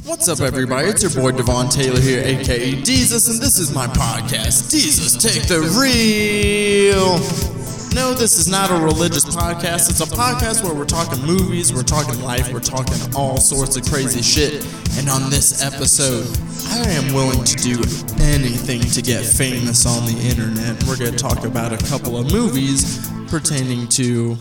What's up, everybody? It's your boy Devon Taylor here, aka Deezus, and this is my podcast, Deezus Take the Real. No, this is not a religious podcast. It's a podcast where we're talking movies, we're talking life, we're talking all sorts of crazy shit. And on this episode, I am willing to do anything to get famous on the internet. We're going to talk about a couple of movies pertaining to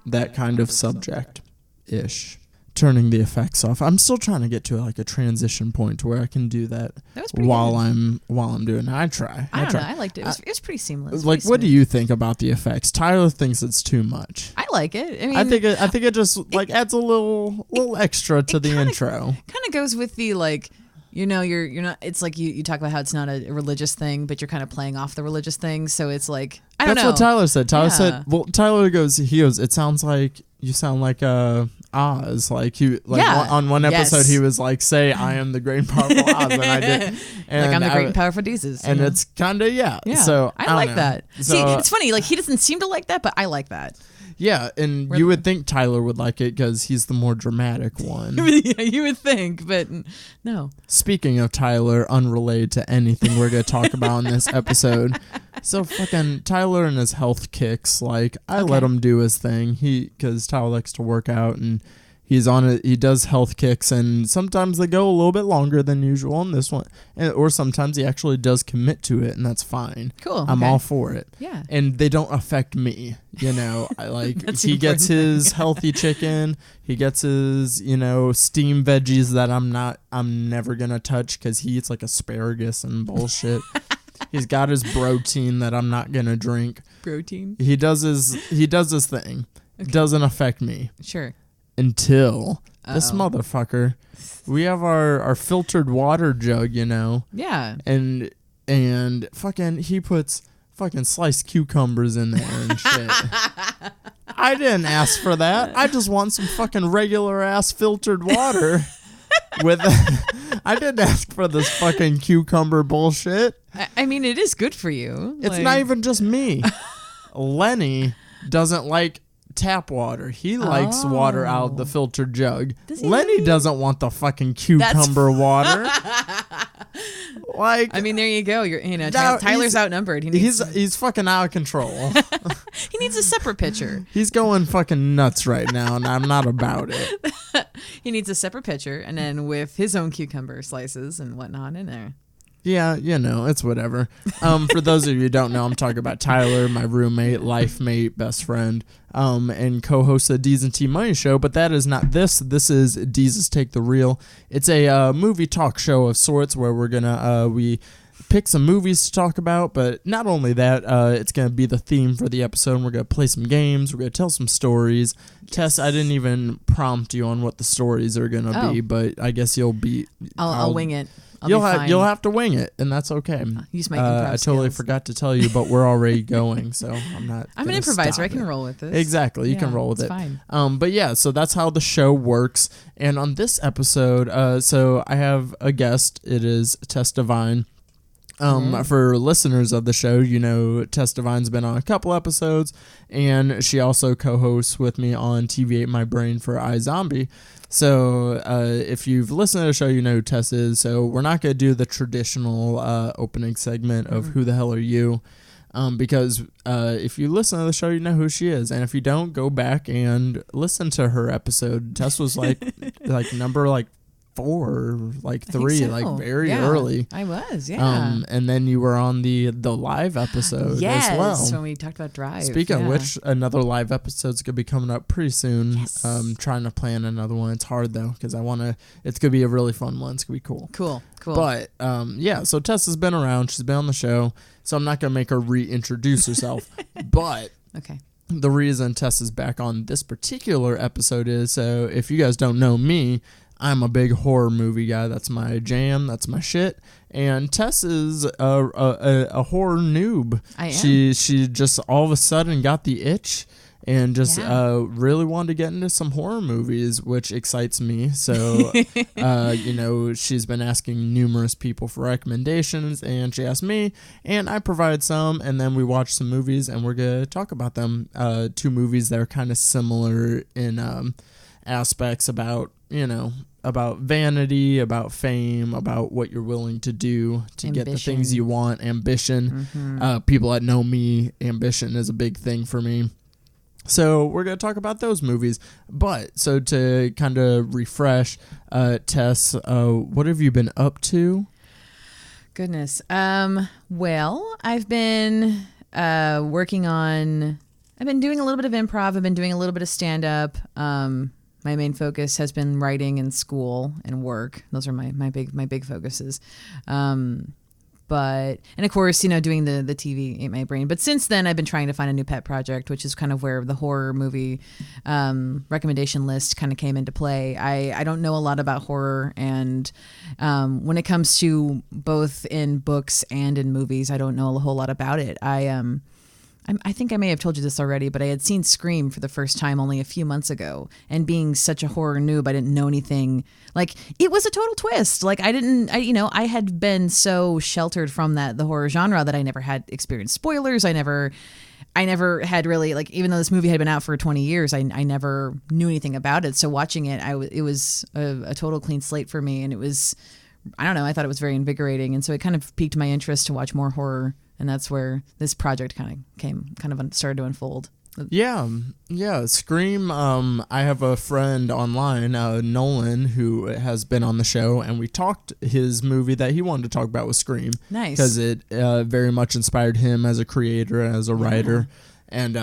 that kind of subject-ish. Turning the effects off. I'm still trying to get to like a transition point to where I can do that while I'm doing it. I try. I don't know. I liked it. It was pretty seamless. Like, what do you think about the effects? Tyler thinks it's too much. I like it. I mean, I think it just adds a little extra to the intro. Kind of goes with the like. You know, you're not. It's like you talk about how it's not a religious thing, but you're kind of playing off the religious thing. So it's like I don't know. That's what Tyler said. Tyler said, "Well, Tyler goes. It sounds like you sound like Oz. On one episode, he was like, say, I am the great and powerful Oz, and I did. And like I'm the great and powerful Deezus. And it's kind of yeah. So I like that. So, see, it's funny. Like he doesn't seem to like that, but I like that. Yeah, and you would think Tyler would like it because he's the more dramatic one. Yeah, you would think, but no. Speaking of Tyler, unrelated to anything we're going to talk about in this episode. So fucking Tyler and his health kicks, like I let him do his thing. Because Tyler likes to work out and he's on it. He does health kicks, and sometimes they go a little bit longer than usual on this one, or sometimes he actually does commit to it, and that's fine. Cool. I'm all for it. Yeah. And they don't affect me. You know, I like he gets his healthy chicken. He gets his steamed veggies that I'm never gonna touch because he eats like asparagus and bullshit. He's got his protein that I'm not gonna drink. Protein. He does his thing. Okay. Doesn't affect me. Sure. Until this motherfucker, we have our filtered water jug, Yeah. And fucking he puts fucking sliced cucumbers in there and shit. I didn't ask for that. I just want some fucking regular ass filtered water. I didn't ask for this fucking cucumber bullshit. I mean, it is good for you. It's not even just me. Lenny doesn't like tap water. He likes water out of the filtered jug. Lenny doesn't want the fucking cucumber water. Like, I mean, there you go. Tyler's outnumbered. He's fucking out of control. He needs a separate pitcher. He's going fucking nuts right now, and I'm not about it. He needs a separate pitcher, and then with his own cucumber slices and whatnot in there. Yeah, it's whatever. For those of you who don't know, I'm talking about Tyler, my roommate, life mate, best friend, and co-host of the Deezus and T Money Show. But that is not this. This is Deezus Take the Real. It's a movie talk show of sorts where we're gonna we pick some movies to talk about. But not only that, it's gonna be the theme for the episode. And we're gonna play some games. We're gonna tell some stories. Yes. Tess, I didn't even prompt you on what the stories are gonna be, but I guess you'll be. I'll wing it. You'll have to wing it, and that's okay. Use my improv I totally forgot to tell you, but we're already going, so I'm not. I'm an improviser. I can roll with this. Exactly, you can roll with it. Fine. But yeah, so that's how the show works. And on this episode, so I have a guest. It is Tess Devine. For listeners of the show, Tess Devine's been on a couple episodes, and she also co-hosts with me on TV Ate My Brain for iZombie. So if you've listened to the show, you know who Tess is. So we're not going to do the traditional opening segment of who the hell are you, because if you listen to the show, you know who she is. And if you don't, go back and listen to her episode. Tess was like number 4, 3, so. Very early. I was, yeah. And then you were on the live episode as well. Yes, when we talked about Drive. Speaking of which, another live episode's going to be coming up pretty soon. Yes. Trying to plan another one. It's hard, though, because it's going to be a really fun one. It's going to be cool. Cool. But, so Tess has been around. She's been on the show, so I'm not going to make her reintroduce herself. But... Okay. The reason Tess is back on this particular episode is, so if you guys don't know me, I'm a big horror movie guy. That's my jam. That's my shit. And Tess is a horror noob. I am. She just all of a sudden got the itch and just really wanted to get into some horror movies, which excites me. So, she's been asking numerous people for recommendations, and she asked me, and I provided some, and then we watched some movies, and we're going to talk about them. 2 movies that are kind of similar in aspects about, about vanity, about fame, about what you're willing to do to get the things you want, ambition. People that know me, ambition is a big thing for me. So we're going to talk about those movies. But so to kind of refresh, Tess, what have you been up to? Goodness. Well, I've been I've been doing a little bit of improv. I've been doing a little bit of stand-up. My main focus has been writing and school and work. Those are my big focuses. And of course, doing the TV ate my brain. But since then, I've been trying to find a new pet project, which is kind of where the horror movie recommendation list kind of came into play. I don't know a lot about horror, and when it comes to both in books and in movies, I don't know a whole lot about it. I think I may have told you this already, but I had seen Scream for the first time only a few months ago. And being such a horror noob, I didn't know anything. Like, it was a total twist. Like, I had been so sheltered from the horror genre that I never had experienced spoilers. I never had really, like, even though this movie had been out for 20 years, I never knew anything about it. So watching it, it was a total clean slate for me. And it was, I don't know, I thought it was very invigorating. And so it kind of piqued my interest to watch more horror. And that's where this project kind of started to unfold. Yeah. Scream. I have a friend online, Nolan, who has been on the show, and we talked his movie that he wanted to talk about was Scream. Nice. Because it very much inspired him as a creator, as a writer. And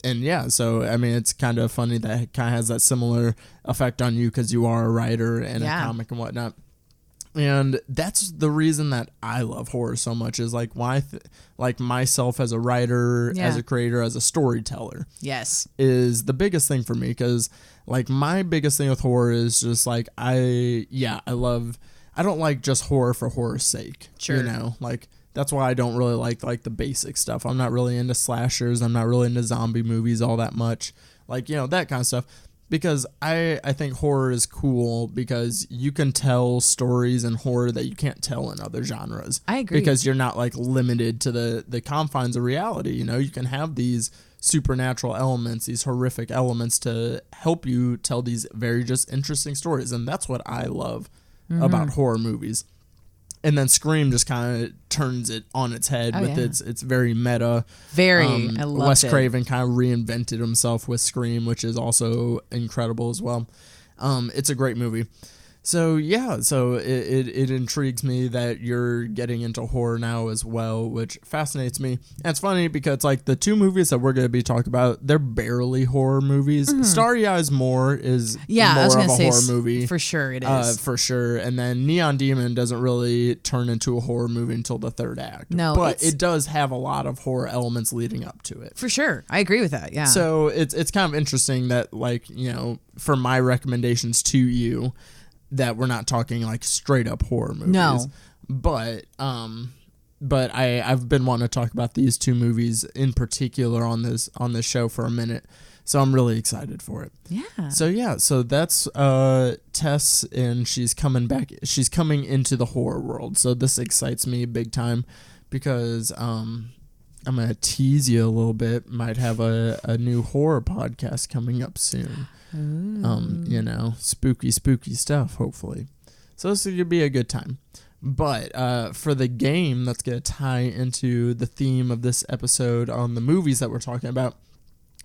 yeah, so I mean, it's kind of funny that it kind of has that similar effect on you because you are a writer and a comic and whatnot. And that's the reason that I love horror so much is like why, like myself as a writer, as a creator, as a storyteller. Yes. Is the biggest thing for me because like my biggest thing with horror is just like I don't like just horror for horror's sake. Sure. Like that's why I don't really like the basic stuff. I'm not really into slashers. I'm not really into zombie movies all that much. Like, that kind of stuff. Because I think horror is cool because you can tell stories in horror that you can't tell in other genres. I agree. Because you're not like limited to the confines of reality. You can have these supernatural elements, these horrific elements to help you tell these very just interesting stories. And that's what I love about horror movies. And then Scream just kind of turns it on its head with its very meta. Very, I love it. Wes Craven kind of reinvented himself with Scream, which is also incredible as well. It's a great movie. So yeah, it intrigues me that you're getting into horror now as well, which fascinates me. And it's funny because like the two movies that we're going to be talking about, they're barely horror movies. Starry Eyes is more of a horror movie. For sure it is. For sure. And then Neon Demon doesn't really turn into a horror movie until the third act. No, but it does have a lot of horror elements leading up to it. For sure. I agree with that. Yeah. So it's kind of interesting that like, for my recommendations to you, that we're not talking like straight up horror movies. No. But I've been wanting to talk about these two movies in particular on this show for a minute. So I'm really excited for it. Yeah. So that's Tess, and she's coming into the horror world. So this excites me big time because I'm going to tease you a little bit. Might have a new horror podcast coming up soon. Spooky stuff, hopefully. So this is going to be a good time. But for the game that's going to tie into the theme of this episode on the movies that we're talking about.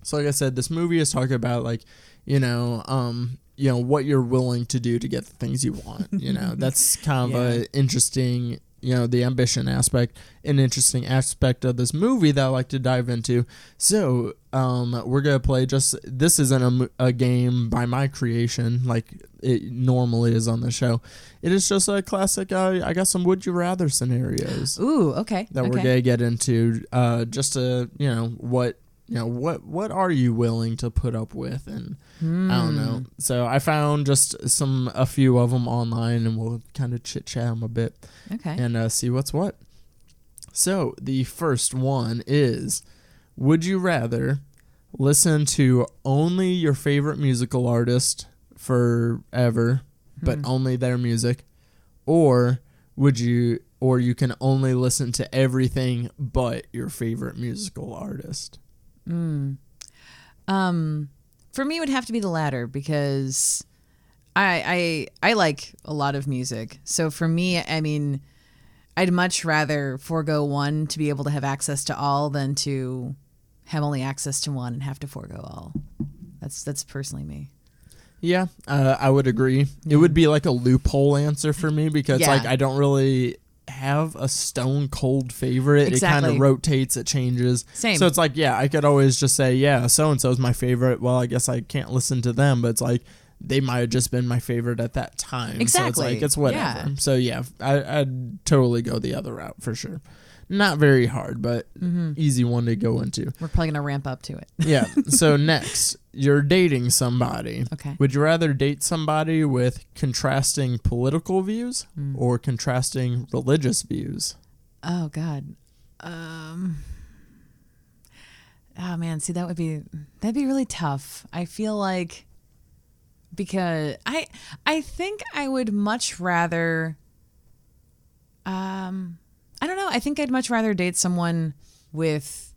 So like I said, this movie is talking about like, what you're willing to do to get the things you want. That's kind of a interesting, the ambition aspect, an interesting aspect of this movie that I like to dive into. So we're going to play this isn't a game by my creation like it normally is on the show. It is just a classic, I got some would you rather scenarios. Ooh, okay. That we're going to get into just to, what are you willing to put up with? And I don't know. So I found just a few of them online, and we'll kind of chit-chat them a bit. Okay. And see what's what. So the first one is, would you rather listen to only your favorite musical artist forever, but only their music, or you can only listen to everything but your favorite musical artist? For me, it would have to be the latter because I like a lot of music. So for me, I mean, I'd much rather forego one to be able to have access to all than to have only access to one and have to forego all. That's personally me. Yeah, I would agree. It would be like a loophole answer for me because Yeah. like I don't really have a stone cold favorite. It kind Exactly. of rotates, it changes. Same. So it's like, yeah, I could always just say, yeah, so and so is my favorite. Well, I guess I can't listen to them, but it's like they might have just been my favorite at that time. Exactly. So it's like it's whatever. Yeah. So yeah, I'd totally go the other route for sure. Not very hard, but easy one to go into. We're probably gonna ramp up to it. Yeah. So next, you're dating somebody. Okay. Would you rather date somebody with contrasting political views or contrasting religious views? Oh God. Oh man, see that'd be really tough. I feel like because I think I would much rather I don't know. I think I'd much rather date someone with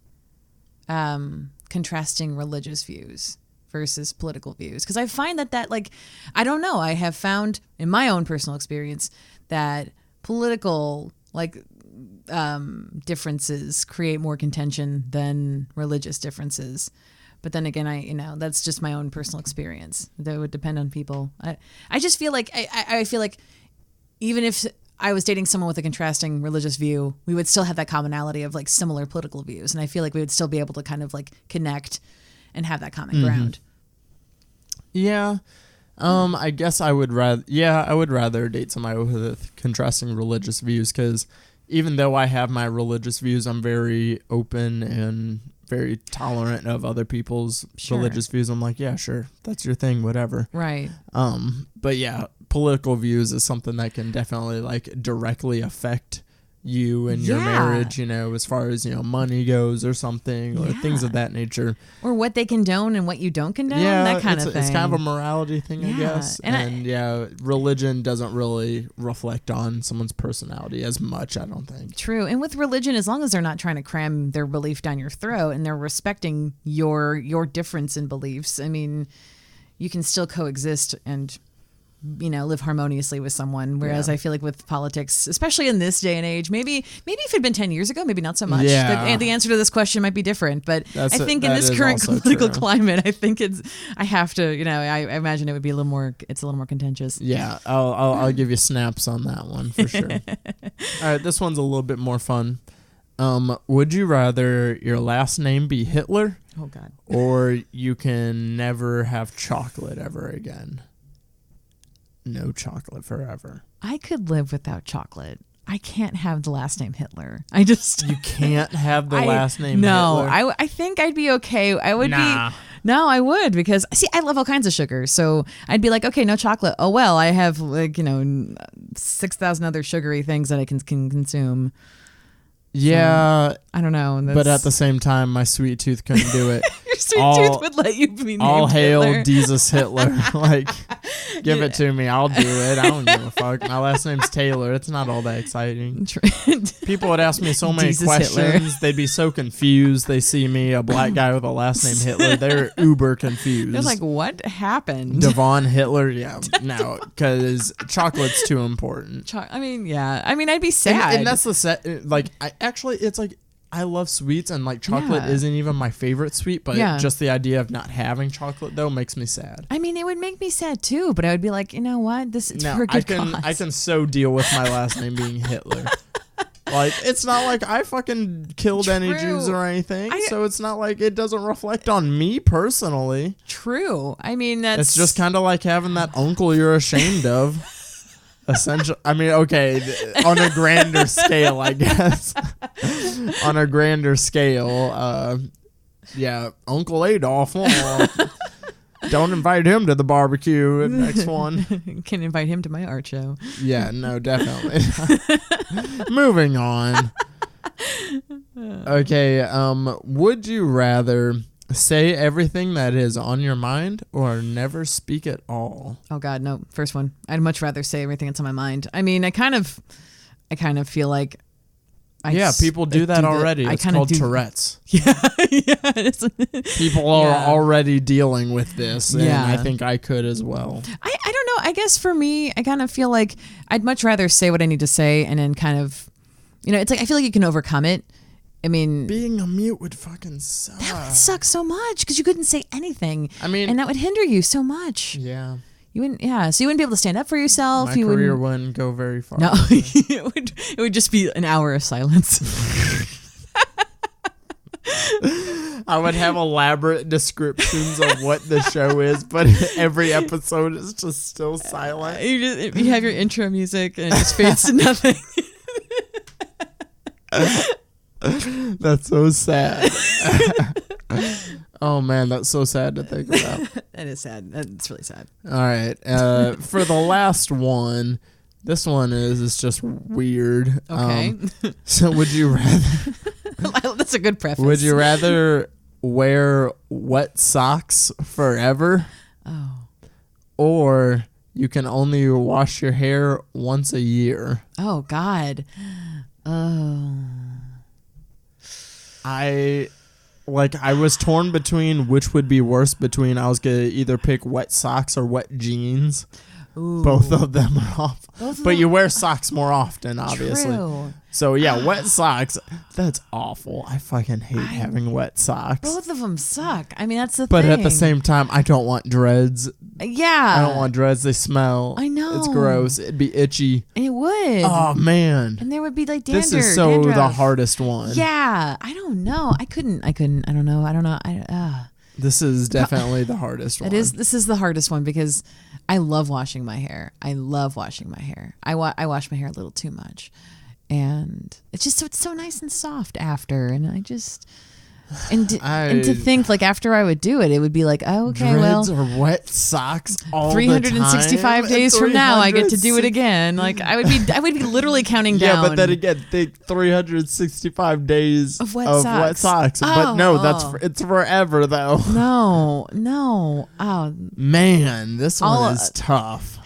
contrasting religious views versus political views. Because I find that like, I don't know. I have found in my own personal experience that political like differences create more contention than religious differences. But then again, that's just my own personal experience. That would depend on people. I just feel like I feel like even if I was dating someone with a contrasting religious view, we would still have that commonality of like similar political views. And I feel like we would still be able to kind of like connect and have that common ground. Yeah. I guess I would rather date somebody with contrasting religious views because even though I have my religious views, I'm very open and very tolerant of other people's religious views. I'm like, yeah, sure, that's your thing, whatever. Right. But yeah, political views is something that can definitely like directly affect you and your marriage, as far as, money goes or something or things of that nature. Or what they condone and what you don't condone, that kind of thing. It's kind of a morality thing, I guess. And religion doesn't really reflect on someone's personality as much, I don't think. True. And with religion, as long as they're not trying to cram their belief down your throat and they're respecting your difference in beliefs, I mean, you can still coexist and live harmoniously with someone. Whereas I feel like with politics, especially in this day and age, maybe if it had been 10 years ago, maybe not so much. Yeah. The answer to this question might be different. But I think in this current political climate, I think I have to, I imagine it would be a little more contentious. Yeah, I'll give you snaps on that one for sure. All right, this one's a little bit more fun. Would you rather your last name be Hitler? Oh God. Or you can never have chocolate ever again? No chocolate forever. I could live without chocolate. I can't have the last name Hitler. You can't have the last name Hitler? No, I think I'd be okay. I would be. No, I would because, see, I love all kinds of sugar. So I'd be like, okay, no chocolate. Oh, well, I have 6,000 other sugary things that I can consume. Yeah. So, I don't know. But at the same time, my sweet tooth couldn't do it. Your sweet tooth would let you be named all hail Hitler. Deezus Hitler. Give it to me. I'll do it. I don't give a fuck. My last name's Taylor. It's not all that exciting. People would ask me so many Deezus questions. Hitler. They'd be so confused. They see me, a black guy with a last name Hitler. They're uber confused. They're like, what happened? Devon Hitler? Yeah. No, because chocolate's too important. I'd be sad. And that's the set. It's like, I love sweets and like chocolate isn't even my favorite sweet, but just the idea of not having chocolate though makes me sad. I mean, it would make me sad too, but I would be like, you know what? This is for a good cause. I can so deal with my last name being Hitler. Like, it's not like I fucking killed any Jews or anything, so it's not like it doesn't reflect on me personally. True. I mean, it's just kind of like having that uncle you're ashamed of. Essential. I mean, okay, on a grander scale, I guess. On a grander scale, Uncle Adolf. Don't invite him to the barbecue. Next one. Can invite him to my art show. Yeah, no, definitely. Moving on. Okay, would you rather say everything that is on your mind or never speak at all? Oh God, no. First one. I'd much rather say everything that's on my mind. I mean, I kind of feel like People do that already. It's called Tourette's. Yeah. People are already dealing with this, and I think I could as well. I don't know. I guess for me, I kind of feel like I'd much rather say what I need to say and then kind of, it's like I feel like you can overcome it. I mean, being a mute would fucking suck. That would suck so much because you couldn't say anything. I mean, and that would hinder you so much. Yeah. You wouldn't. Yeah. So you wouldn't be able to stand up for yourself. My career wouldn't go very far. No, it would just be an hour of silence. I would have elaborate descriptions of what the show is, but every episode is just still silent. You have your intro music and it just fades to nothing. That's so sad. Oh man, that's so sad to think about. That is sad. That's really sad. All right, for the last one, this one is just weird. Okay. So would you rather? That's a good preface. Would you rather wear wet socks forever? Oh. Or you can only wash your hair once a year? Oh God. Oh. I was torn between which would be worse between I was going to either pick wet socks or wet jeans. Ooh. Both of them are awful. But you wear socks more often, obviously. True. So yeah, wet socks, that's awful. I fucking hate having wet socks. Both of them suck. I mean, that's the thing. But at the same time, I don't want dreads. Yeah. I don't want dreads. They smell. I know. It's gross. It'd be itchy. It would. Oh, man. And there would be like dandruff. This is so the hardest one. Yeah. I don't know. I couldn't. I don't know. This is definitely the hardest one. This is the hardest one because I love washing my hair. I wash my hair a little too much. And it's so nice and soft after. And I just... And to think like after I would do it, it would be like, oh, okay, dreads or wet socks all 365 days from now, I get to do it again. Like I would be literally counting down. Yeah, but then again, think 365 days of wet socks. But no, it's forever though. No. Oh man, this one is tough.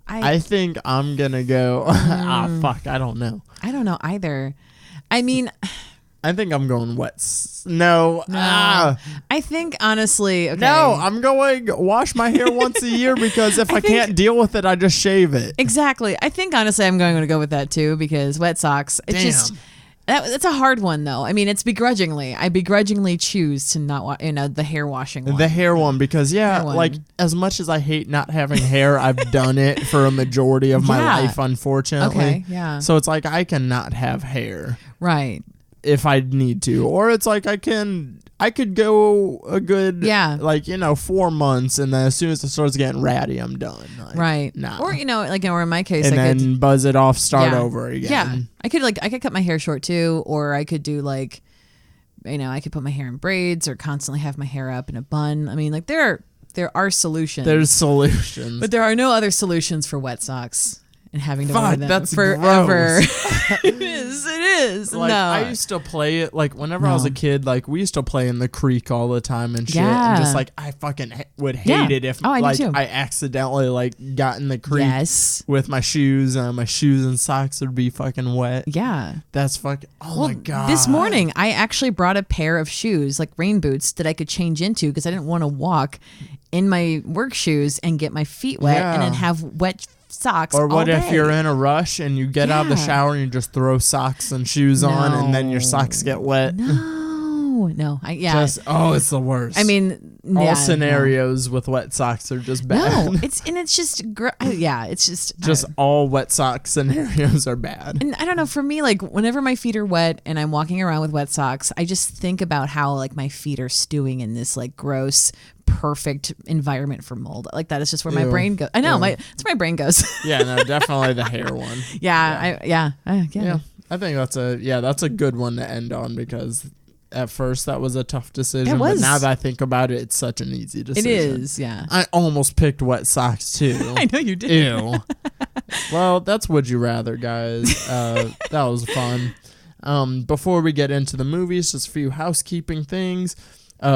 I think I'm gonna go. Fuck, I don't know. I don't know either. I mean. I think I'm going wet. No. I think honestly, okay. No, I'm going wash my hair once a year because if I can't deal with it, I just shave it. Exactly. I think honestly, I'm going to go with that too because wet socks. It's just that's a hard one though. I mean, it's begrudgingly. I begrudgingly choose to not the hair washing one. The hair one because like as much as I hate not having hair, I've done it for a majority of my life, unfortunately. Okay. Yeah. So it's like I cannot have hair. Right. If I need to, or it's like I could go a good 4 months, and then as soon as it starts getting ratty, I'm done. Like, right. Nah. Or or in my case, and then buzz it off, start over again. Yeah. I could cut my hair short too, or I could do I could put my hair in braids, or constantly have my hair up in a bun. I mean, like there are solutions. There's solutions, but there are no other solutions for wet socks. And having to wear them that's forever. It is. Like, no. I used to play it, like, whenever I was a kid, like, we used to play in the creek all the time and shit. And just, like, I fucking would hate it if, I accidentally, like, got in the creek with my shoes and socks would be fucking wet. Yeah. That's fucking, my God. This morning, I actually brought a pair of shoes, like rain boots, that I could change into because I didn't want to walk in my work shoes and get my feet wet and then have wet socks or what all if day. You're in a rush and you get out of the shower and you just throw socks and shoes on and then your socks get wet? No. It's the worst. I mean, all scenarios with wet socks are just bad. No, it's just all wet sock scenarios are bad. And I don't know, for me, like whenever my feet are wet and I'm walking around with wet socks, I just think about how like my feet are stewing in this like gross, perfect environment for mold. Like that is just where my brain goes. I know, that's where my brain goes. Yeah, no, definitely the hair one. Yeah. I think that's a good one to end on because at first that was a tough decision, but now that I think about it, it's such an easy decision. It is, yeah. I almost picked wet socks too. I know you did. Ew. Well, that's Would You Rather, guys. That was fun. Before we get into the movies, just a few housekeeping things.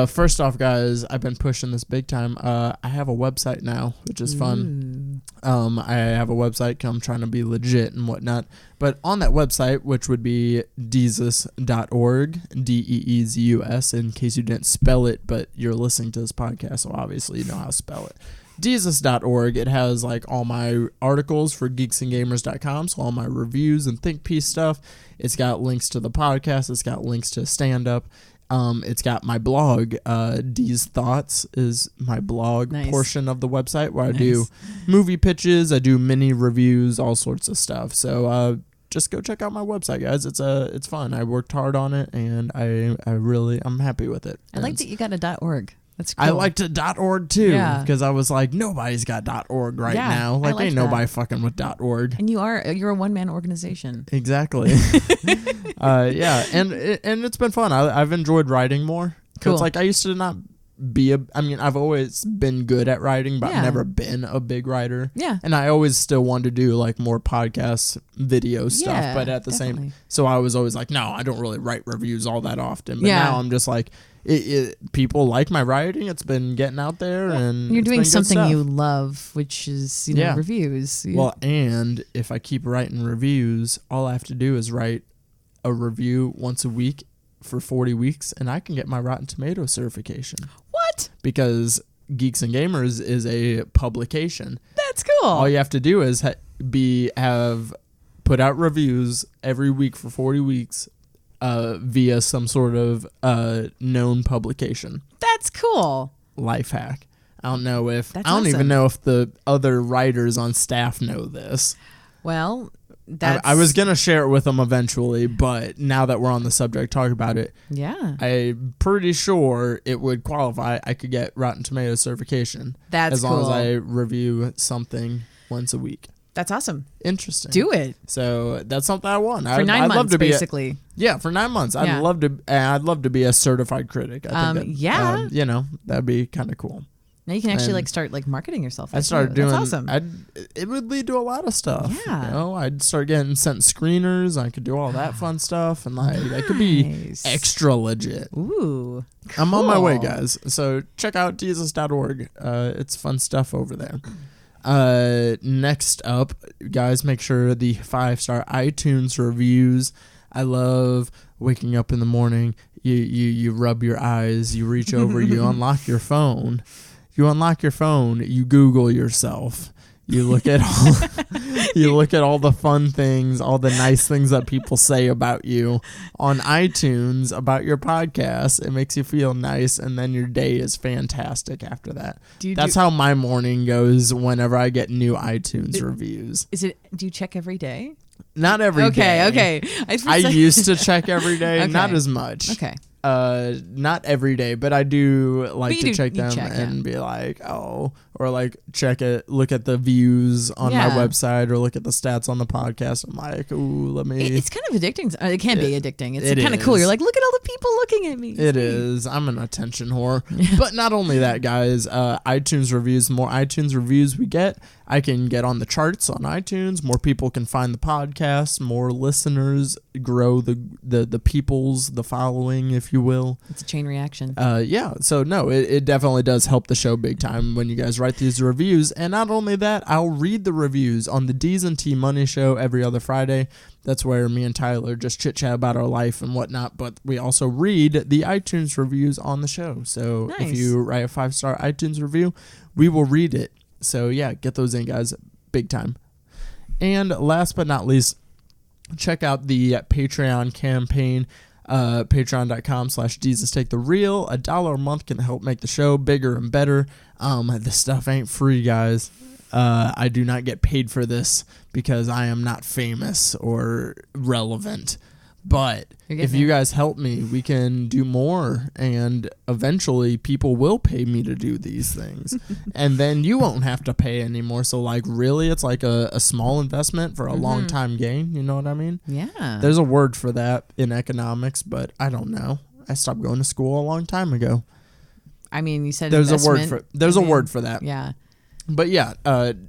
First off, guys, I've been pushing this big time. I have a website now, which is fun. I have a website. I'm trying to be legit and whatnot. But on that website, which would be Deezus.org, Deezus, in case you didn't spell it, but you're listening to this podcast, so obviously you know how to spell it. Deezus.org, it has like all my articles for geeksandgamers.com, so all my reviews and think piece stuff. It's got links to the podcast. It's got links to stand-up. It's got my blog. Dee's Thoughts is my blog portion of the website where I do movie pitches, I do mini reviews, all sorts of stuff. So just go check out my website, guys. It's fun. I worked hard on it, and I'm happy with it. I like that you got a .org. That's cool. I liked a .org too, because I was like, nobody's got .org right now. Like, ain't nobody fucking with .org. And you're a one-man organization. Exactly. Yeah, and it's been fun. I've enjoyed writing more. Cool. It's like I used to not be I've always been good at writing, but I've never been a big writer. Yeah. And I always still wanted to do like more podcast video stuff, but at the same, so I was always like, no, I don't really write reviews all that often. But now I'm just like, people like my writing. It's been getting out there, and you're doing something you love, which is reviews. Well, and if I keep writing reviews, all I have to do is write a review once a week for 40 weeks, and I can get my Rotten Tomato certification. What? Because Geeks and Gamers is a publication. That's cool. All you have to do is have put out reviews every week for 40 weeks. Via some sort of known publication. That's cool. Life hack. I don't even know if the other writers on staff know this. Well, I was gonna share it with them eventually, but now that we're on the subject, talk about it. Yeah, I'm pretty sure it would qualify. I could get Rotten Tomato certification. That's as long as I review something once a week. That's awesome. Interesting. Do it. So that's something I want. For 9 months, love to basically. For 9 months. I'd love to be a certified critic. I think that'd be kind of cool. Now you can actually start marketing yourself. I'd start doing. That's awesome. It would lead to a lot of stuff. Yeah. I'd start getting sent screeners. I could do all that fun stuff, and I could be extra legit. Ooh. Cool. I'm on my way, guys. So check out Deezus.org. It's fun stuff over there. Next up, guys, make sure the 5-star iTunes reviews. I love waking up in the morning. You rub your eyes. You reach over. You unlock your phone. You unlock your phone. You Google yourself. You look at all the fun things, all the nice things that people say about you on iTunes about your podcast. It makes you feel nice, and then your day is fantastic after that. That's how my morning goes whenever I get new iTunes reviews. Do you check every day? Not every day. Okay. I used to check every day, not as much. Okay. Not every day, but I do like to check them and be like, or look at the views on my website, or look at the stats on the podcast. I'm like, ooh, let me. It's kind of addicting. It can be addicting. It's kind of cool. You're like, look at all the people looking at me. It is. I'm an attention whore. But not only that, guys, iTunes reviews, the more iTunes reviews we get, I can get on the charts on iTunes. More people can find the podcast. More listeners grow the people's, the following, if you will. It's a chain reaction. So no, it definitely does help the show big time when you guys write these reviews. And not only that, I'll read the reviews on the D's and T Money Show every other Friday. That's where me and Tyler just chit chat about our life and whatnot. But we also read the iTunes reviews on the show. So if you write a 5-star iTunes review, we will read it. So yeah, get those in, guys, big time. And last but not least, check out the Patreon campaign, patreon.com/DeezusTakeTheReal. $1 a month can help make the show bigger and better. This stuff ain't free, guys. I do not get paid for this because I am not famous or relevant. But if you guys help me, we can do more, and eventually people will pay me to do these things. And then you won't have to pay anymore. So, really, it's like a small investment for a long-time gain. You know what I mean? Yeah. There's a word for that in economics, but I don't know. I stopped going to school a long time ago. I mean, you said there's investment. a word for that. Yeah. But yeah,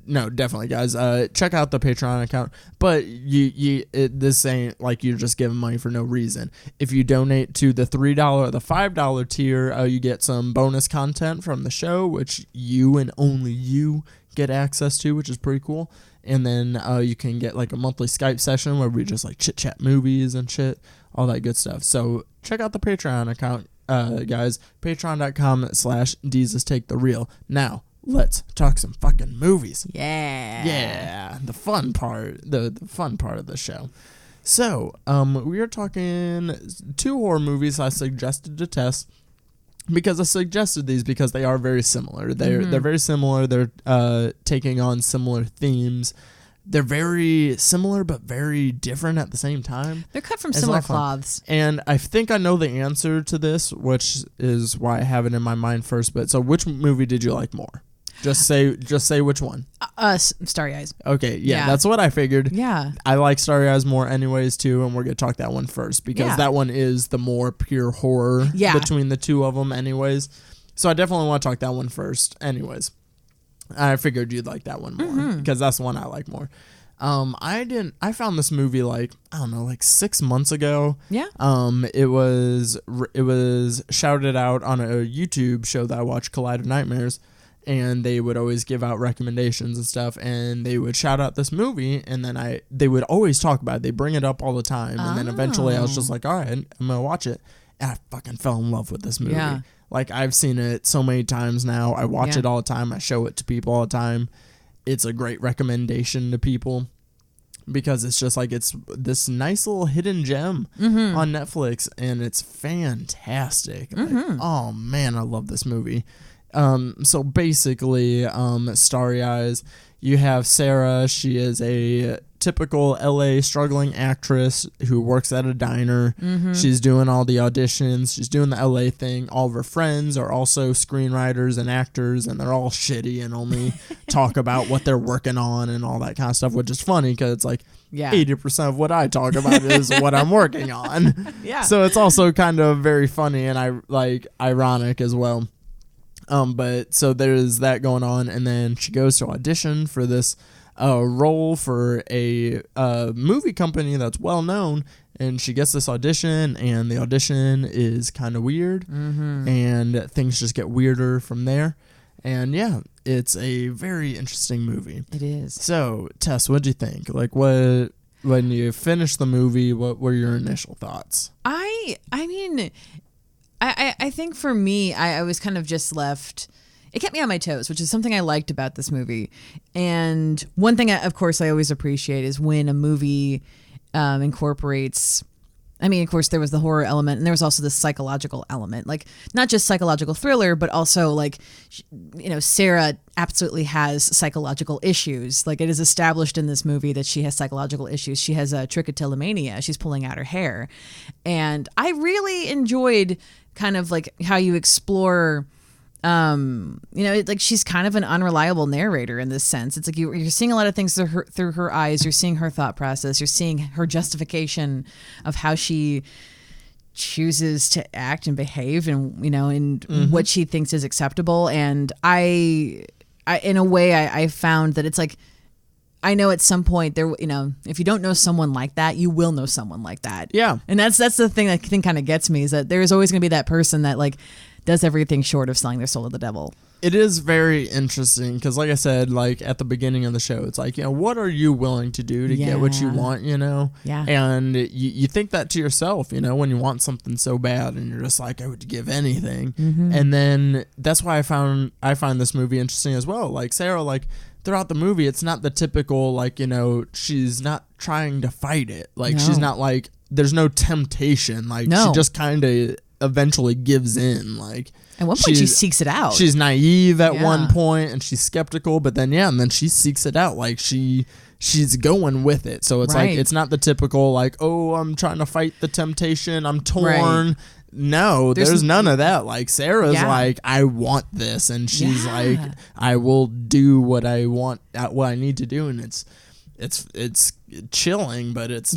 no, definitely, guys. Check out the Patreon account. But this ain't like you're just giving money for no reason. If you donate to the $3 or the $5 tier, you get some bonus content from the show, which you and only you get access to, which is pretty cool. And then you can get like a monthly Skype session where we just like chit chat movies and shit, all that good stuff. So check out the Patreon account, guys. Patreon.com/Deezus Take the Reel. Now, let's talk some fucking movies. Yeah. The fun part, the fun part of the show. So, we are talking 2 horror movies I suggested to Tess because I suggested these because they are very similar. They're very similar. They're taking on similar themes. They're very similar but very different at the same time. They're cut from similar cloths. And I think I know the answer to this, which is why I have it in my mind first. But so which movie did you like more? Just say which one. Starry Eyes. Okay, yeah, that's what I figured. Yeah. I like Starry Eyes more anyways, too, and we're going to talk that one first because that one is the more pure horror between the two of them anyways. So I definitely want to talk that one first anyways. I figured you'd like that one more because that's the one I like more. I found this movie like 6 months ago. Yeah. It was shouted out on a YouTube show that I watched, Collide of Nightmares. And they would always give out recommendations and stuff, and they would shout out this movie, and then they would always talk about it. They bring it up all the time, and then eventually I was just like, all right, I'm gonna watch it, and I fucking fell in love with this movie. Yeah. Like, I've seen it so many times now. I watch it all the time. I show it to people all the time. It's a great recommendation to people because it's just like it's this nice little hidden gem on Netflix, and it's fantastic. Like, oh man, I love this movie. So basically, Starry Eyes, you have Sarah. She is a typical LA struggling actress who works at a diner. She's doing all the auditions. She's doing the LA thing. All of her friends are also screenwriters and actors, and they're all shitty and only talk about what they're working on and all that kind of stuff, which is funny because it's like 80% of what I talk about is what I'm working on. Yeah. So it's also kind of very funny and ironic as well. But so there's that going on, and then she goes to audition for this role for a movie company that's well known, and she gets this audition, and the audition is kind of weird, and things just get weirder from there. And yeah, it's a very interesting movie. It is. So, Tess, what'd you think? Like, when you finished the movie, what were your initial thoughts? I think for me, I was kind of just left. It kept me on my toes, which is something I liked about this movie. And one thing, of course, I always appreciate is when a movie incorporates. I mean, of course, there was the horror element, and there was also the psychological element. Like, not just psychological thriller, but also, like, Sarah absolutely has psychological issues. Like, it is established in this movie that she has psychological issues. She has a trichotillomania. She's pulling out her hair. And I really enjoyed kind of, like, how you explore... like she's kind of an unreliable narrator in this sense. It's like you're seeing a lot of things through her eyes. You're seeing her thought process. You're seeing her justification of how she chooses to act and behave, and what she thinks is acceptable. And I in a way, I found that it's like, I know at some point there, if you don't know someone like that, you will know someone like that. Yeah. And that's the thing that I think kind of gets me, is that there's always going to be that person that like does everything short of selling their soul to the devil. It is very interesting because, like I said, like at the beginning of the show, it's like, what are you willing to do to get what you want, Yeah. And you think that to yourself, when you want something so bad and you're just like, I would give anything. And then that's why I find this movie interesting as well. Like Sarah, like throughout the movie, it's not the typical, like, she's not trying to fight it. Like she's not like, there's no temptation. Like she just kind of eventually gives in. Like at one point she seeks it out. She's naive at one point and she's skeptical, but then and then she seeks it out. Like she's going with it. So it's like, it's not the typical like, oh, I'm trying to fight the temptation, I'm torn. Right. No, there's none of that. Like Sarah's like, I want this, and she's like, I will do what I want, what I need to do, and it's chilling, but it's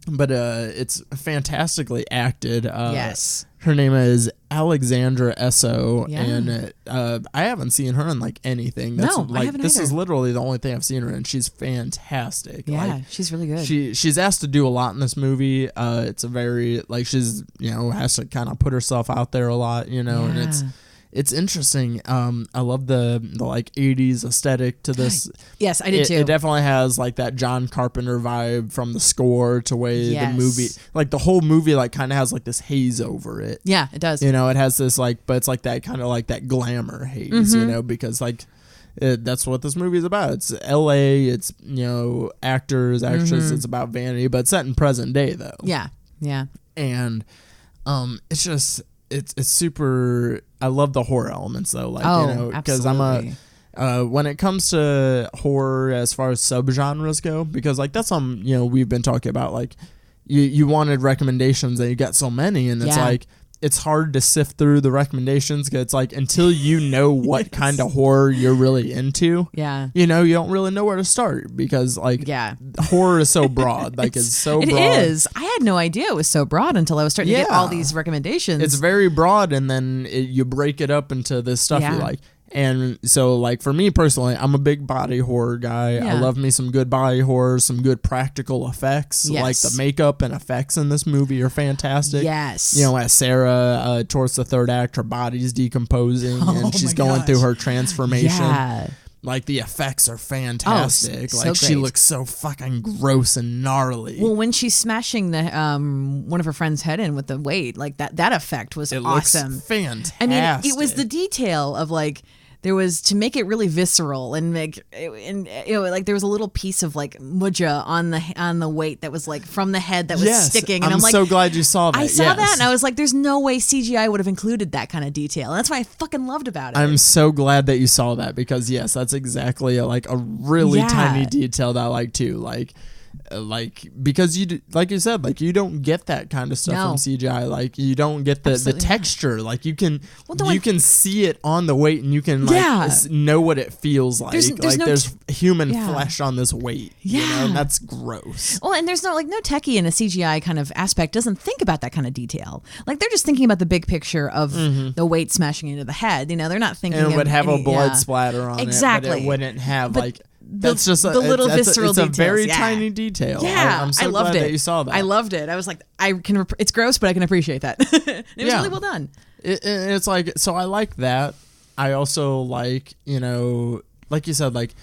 but it's fantastically acted. Yes. Her name is Alexandra Esso, Yeah. and I haven't seen her in like anything. No, like, I haven't this either. is literally the only thing I've seen her in. She's fantastic. Yeah, Like, she's really good. she's asked to do a lot in this movie. It's a very like she's has to kind of put herself out there a lot, and it's interesting. I love the like 80s aesthetic to this. Yes, I did too. It definitely has like that John Carpenter vibe from the score to way the movie, like the whole movie, like kind of has like this haze over it. Yeah, it does. It has this like, but it's like that kind of like that glamour haze, because like that's what this movie is about. It's L.A. It's actors, actresses. It's about vanity, but it's set in present day though. Yeah, yeah. And it's just. It's super. I love the horror elements though, like because I'm when it comes to horror as far as subgenres go, because like that's we've been talking about, like you wanted recommendations and you got so many, and it's like it's hard to sift through the recommendations because it's like until you know what kind of horror you're really into, you don't really know where to start because like horror is so broad. Like it's so broad. It is. I had no idea it was so broad until I was starting to get all these recommendations. It's very broad, and then you break it up into this stuff you like. And so, like, for me personally, I'm a big body horror guy. I love me some good body horror, some good practical effects. Like, the makeup and effects in this movie are fantastic. Yes. As Sarah, towards the third act, her body's decomposing, and she's going through her transformation. Yeah. Like, the effects are fantastic. So like, she great. looks so fucking gross and gnarly. Well, when she's smashing the one of her friend's head in with the weight, like that effect was awesome. Looks fantastic. I mean, it was the detail of like there was to make it really visceral and make like there was a little piece of like mudja on the weight that was like from the head that was sticking, and I'm like, so glad you saw that. I saw that, and I was like, there's no way CGI would have included that kind of detail, and that's what I fucking loved about it. I'm so glad that you saw that because that's exactly a really tiny detail that I like too. Like because like you said, like you don't get that kind of stuff from CGI. Like you don't get the texture. Like you can see it on the weight, and you can know what it feels like. There's human flesh on this weight. And that's gross. Well, and there's no techie in a CGI kind of aspect doesn't think about that kind of detail. Like they're just thinking about the big picture of the weight smashing into the head. They're not thinking. And it would have a blood splatter on it, but it wouldn't have that's just the little visceral it's details. a very tiny detail. Yeah, I'm so I loved glad it. that you saw that. I loved it. I was like, it's gross, but I can appreciate that. It was really well done. It's like, so I like that. I also like, like you said, like,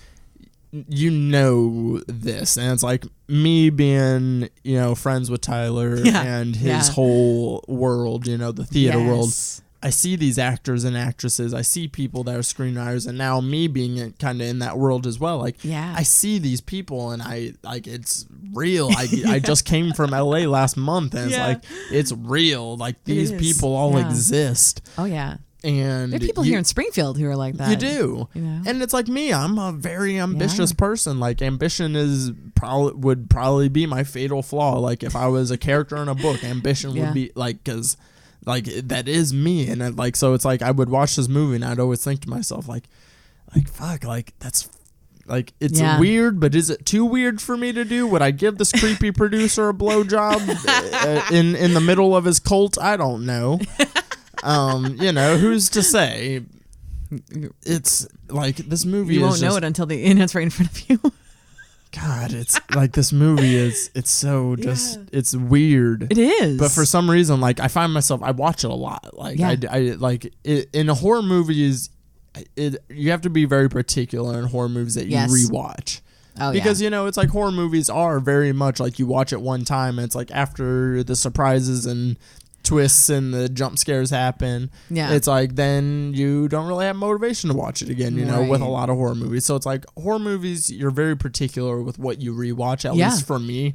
this, and it's like me being, friends with Tyler and his whole world, the theater world. I see these actors and actresses. I see people that are screenwriters, and now me being kind of in that world as well. Like, I see these people, and I like it's real. I just came from LA last month, and it's like it's real. Like these people all exist. Oh yeah. And there are people here in Springfield who are like that. You do, and it's like me. I'm a very ambitious person. Like ambition would probably be my fatal flaw. Like if I was a character in a book, ambition would be like because. Like that is me, and so it's like I would watch this movie and I'd always think to myself like fuck, like that's like it's weird, but is it too weird for me to do? Would I give this creepy producer a blowjob in the middle of his cult? I don't know. Who's to say? It's like this movie. You won't know it until it's right in front of you. God, it's like this movie it's so just it's weird. It is, but for some reason, like I find myself I watch it a lot. Like I like it, in horror movies. You have to be very particular in horror movies that you rewatch. Because it's like horror movies are very much like you watch it one time and it's like after the surprises and twists and the jump scares happen, it's like then you don't really have motivation to watch it again, with a lot of horror movies. So it's like horror movies, you're very particular with what you rewatch, at least for me.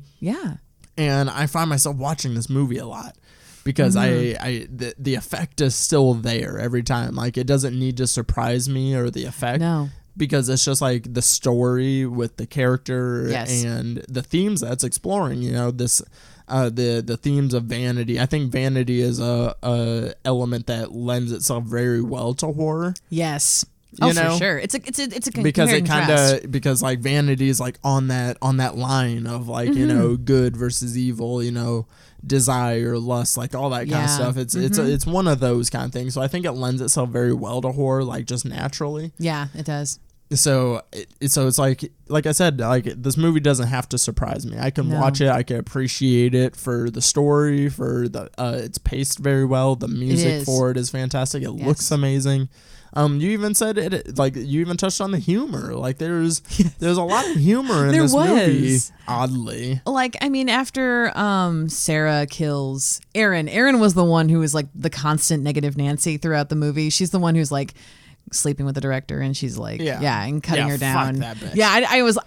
And I find myself watching this movie a lot because the effect is still there every time. Like it doesn't need to surprise me or the effect. No. Because it's just like the story with the character and the themes that's exploring, this the themes of vanity. I think vanity is a element that lends itself very well to horror. Yes. You know? for sure. It's a because it contrast. because like Vanity is like on that line of like you know good versus evil, you know, desire, lust, like all that kind of stuff. It's one of those kind of things. So I think it lends itself very well to horror, like just naturally. Yeah, it does. So it's like I said, like this movie doesn't have to surprise me. I can watch it. I can appreciate it for the story, for the it's paced very well. The music for it is fantastic. It looks amazing. You even said it, like you even touched on the humor. Like there's a lot of humor in this movie. Oddly, like I mean, after Sarah kills Aaron was the one who was like the constant negative Nancy throughout the movie. She's the one who's like sleeping with the director, and she's like, and cutting her down. Fuck that bitch. Yeah, I was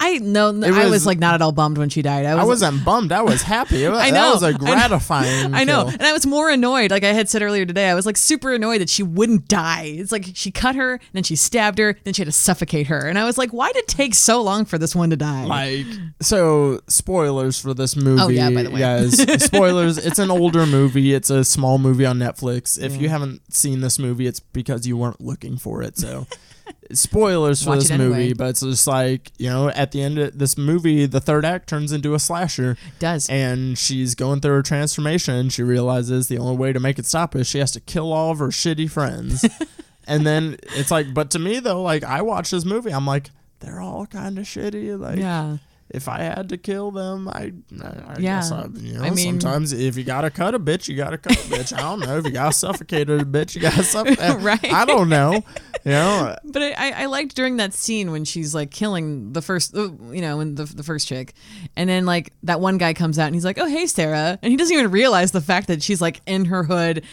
like not at all bummed when she died. I wasn't bummed. I was happy. I know. That was a gratifying. I know, and I was more annoyed. Like I had said earlier today, I was like super annoyed that she wouldn't die. It's like she cut her, then she stabbed her, then she had to suffocate her, and I was like, why did it take so long for this one to die? Like, so spoilers for this movie. Oh yeah, by the way, guys. Spoilers. It's an older movie. It's a small movie on Netflix. If you haven't seen this movie, it's because you weren't looking for it. So spoilers for this movie, but it's just like, you know, at the end of this movie, the third act turns into a slasher. It does. And she's going through her transformation. She realizes the only way to make it stop is she has to kill all of her shitty friends. And then it's like, but to me though, like I watch this movie, I'm like, they're all kind of shitty. Like, if I had to kill them, I guess you know, I mean, sometimes if you gotta cut a bitch, you gotta cut a bitch. I don't know. If you gotta suffocate a bitch, you gotta suffocate. Right? I don't know. You know. But I liked during that scene when she's like killing the first, you know, when the first chick, and then like that one guy comes out and he's like, "Oh hey Sarah," and he doesn't even realize the fact that she's like in her hood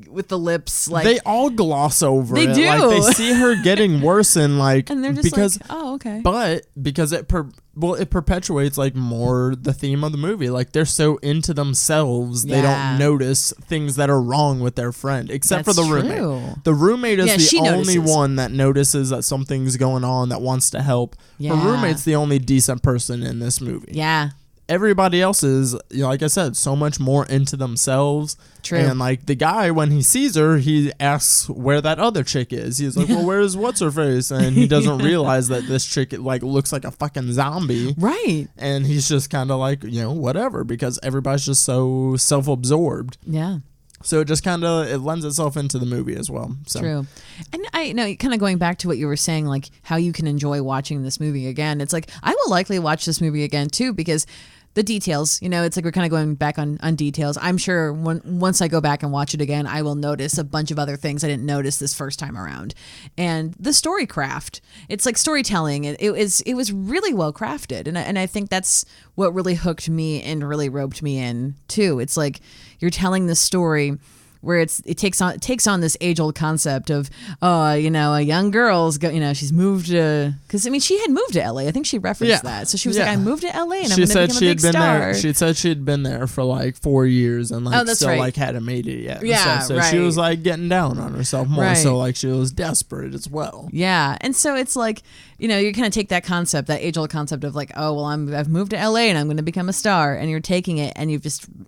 with the lips, like they all gloss over they it. Do. Like they see her getting worse and like, and they're just because like, oh okay, but because it perpetuates like more the theme of the movie. Like they're so into themselves, they don't notice things that are wrong with their friend, except for the roommate. True. The roommate is the only notices. one that notices that something's going on, that wants to help. Yeah. Her roommate's the only decent person in this movie. Yeah. Everybody else is, you know, like I said, so much more into themselves. True. And like the guy, when he sees her, he asks where that other chick is. He's like, well, where's what's her face? And he doesn't realize that this chick like looks like a fucking zombie. Right. And he's just kind of like, you know, whatever, because everybody's just so self-absorbed. Yeah. So it just kind of, it lends itself into the movie as well. So. True. And I know, kind of going back to what you were saying, like how you can enjoy watching this movie again. It's like, I will likely watch this movie again too, because the details, you know, it's like we're kind of going back on details. I'm sure once I go back and watch it again, I will notice a bunch of other things I didn't notice this first time around. And the story craft, it's like storytelling. It was really well crafted. And I think that's what really hooked me and really roped me in too. It's like you're telling this story where it takes on this age-old concept of, you know, a young girl's she's moved to, because I mean she had moved to LA. I think she referenced that. So she was like, I moved to LA and I'm going to become a big star. She said she'd been there for like 4 years and like like hadn't made it yet. Yeah, so she was like getting down on herself more. So like she was desperate as well. Yeah, and so it's like, you know, you kind of take that concept, that age-old concept of like, oh well, I've moved to LA and I'm going to become a star, and you're taking it and